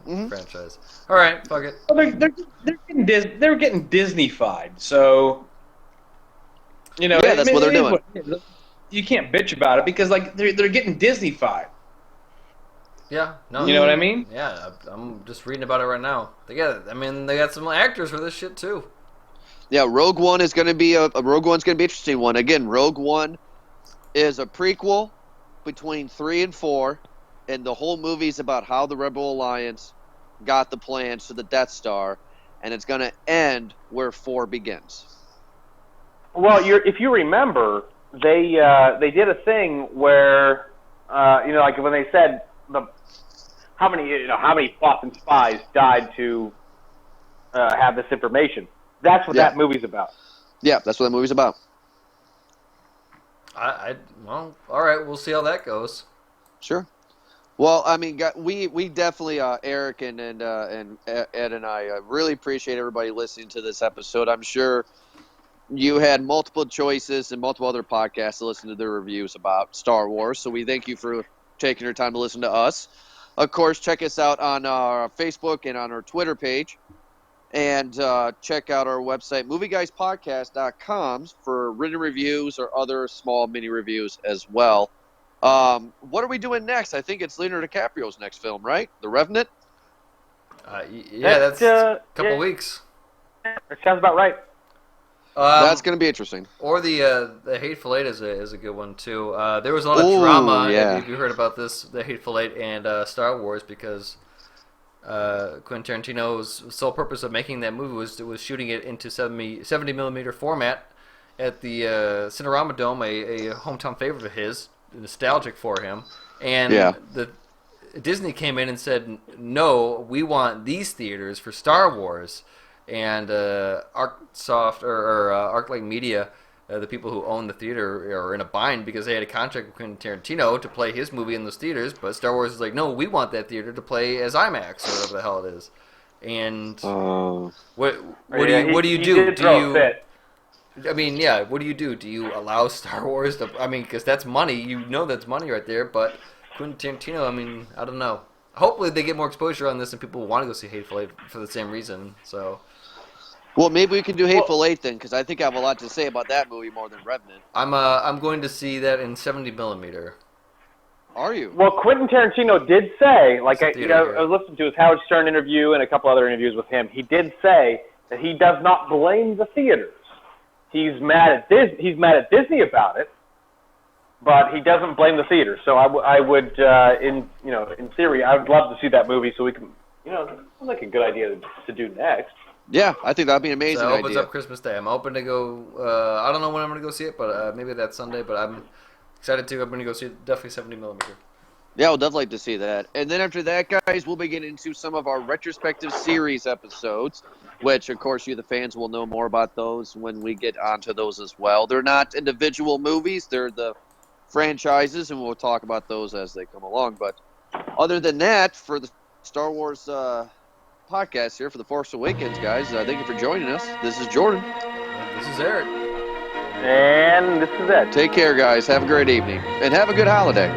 franchise. All right, fuck it. Well, they're getting Disney-fied, so that's what they're doing. You can't bitch about it because like they're getting Disney-fied. Yeah, no. You know what I mean? Yeah, I'm just reading about it right now. They got some actors for this shit too. Yeah, Rogue One is going to be Rogue One's going to be an interesting one. Again, Rogue One is a prequel between 3 and 4, and the whole movie's about how the Rebel Alliance got the plans to the Death Star, and it's going to end where 4 begins. Well, if you remember, they did a thing where like when they said how many Boston spies died to have this information. That's what that movie's about. Yeah, that's what that movie's about. Well, all right. We'll see how that goes. Sure. Well, I mean, we definitely, Eric and Ed and I really appreciate everybody listening to this episode. I'm sure you had multiple choices and multiple other podcasts to listen to their reviews about Star Wars, so we thank you for taking your time to listen to us. Of course, check us out on our Facebook and on our Twitter page. And check out our website, movieguyspodcast.com, for written reviews or other small mini reviews as well. What are we doing next? I think it's Leonardo DiCaprio's next film, right? The Revenant? That's a couple weeks. That sounds about right. That's going to be interesting. Or the Hateful Eight is a good one, too. There was a lot of drama, if you heard about this, the Hateful Eight and Star Wars, because Quentin Tarantino's sole purpose of making that movie was shooting it into 70 millimeter format at the Cinerama Dome, a hometown favorite of his, nostalgic for him. And Disney came in and said, no, we want these theaters for Star Wars. And ArcSoft or ArcLight Media, the people who own the theater, are in a bind because they had a contract with Quentin Tarantino to play his movie in those theaters, but Star Wars is like, no, we want that theater to play as IMAX or whatever the hell it is. And what do you do? What do you do? Do you allow Star Wars to? I mean, because that's money. You know that's money right there. But Quentin Tarantino, I mean, I don't know. Hopefully they get more exposure on this and people want to go see Hateful Eight for the same reason. So. Well, maybe we can do Hateful Eight then, because I think I have a lot to say about that movie more than Revenant. I'm going to see that in 70 millimeter. Are you? Well, Quentin Tarantino did say, like I was listening to his Howard Stern interview and a couple other interviews with him. He did say that he does not blame the theaters. he's mad at Disney about it, but he doesn't blame the theater. So I would in theory, I would love to see that movie so we can, that sounds like a good idea to do next. Yeah, I think that'd be an amazing So it opens idea. up Christmas Day. I'm hoping to go. I don't know when I'm going to go see it, but maybe that Sunday. But I'm excited to. I'm going to go see it. Definitely 70 millimeter. Yeah, we'll definitely like to see that. And then after that, guys, we'll be getting into some of our retrospective series episodes, which, of course, you, the fans, will know more about those when we get onto those as well. They're not individual movies. They're the franchises, and we'll talk about those as they come along. But other than that, for the Star Wars podcast here for The Force Awakens, guys, thank you for joining us. This is Jordan. This is Eric. And this is Ed. Take care, guys. Have a great evening. And have a good holiday.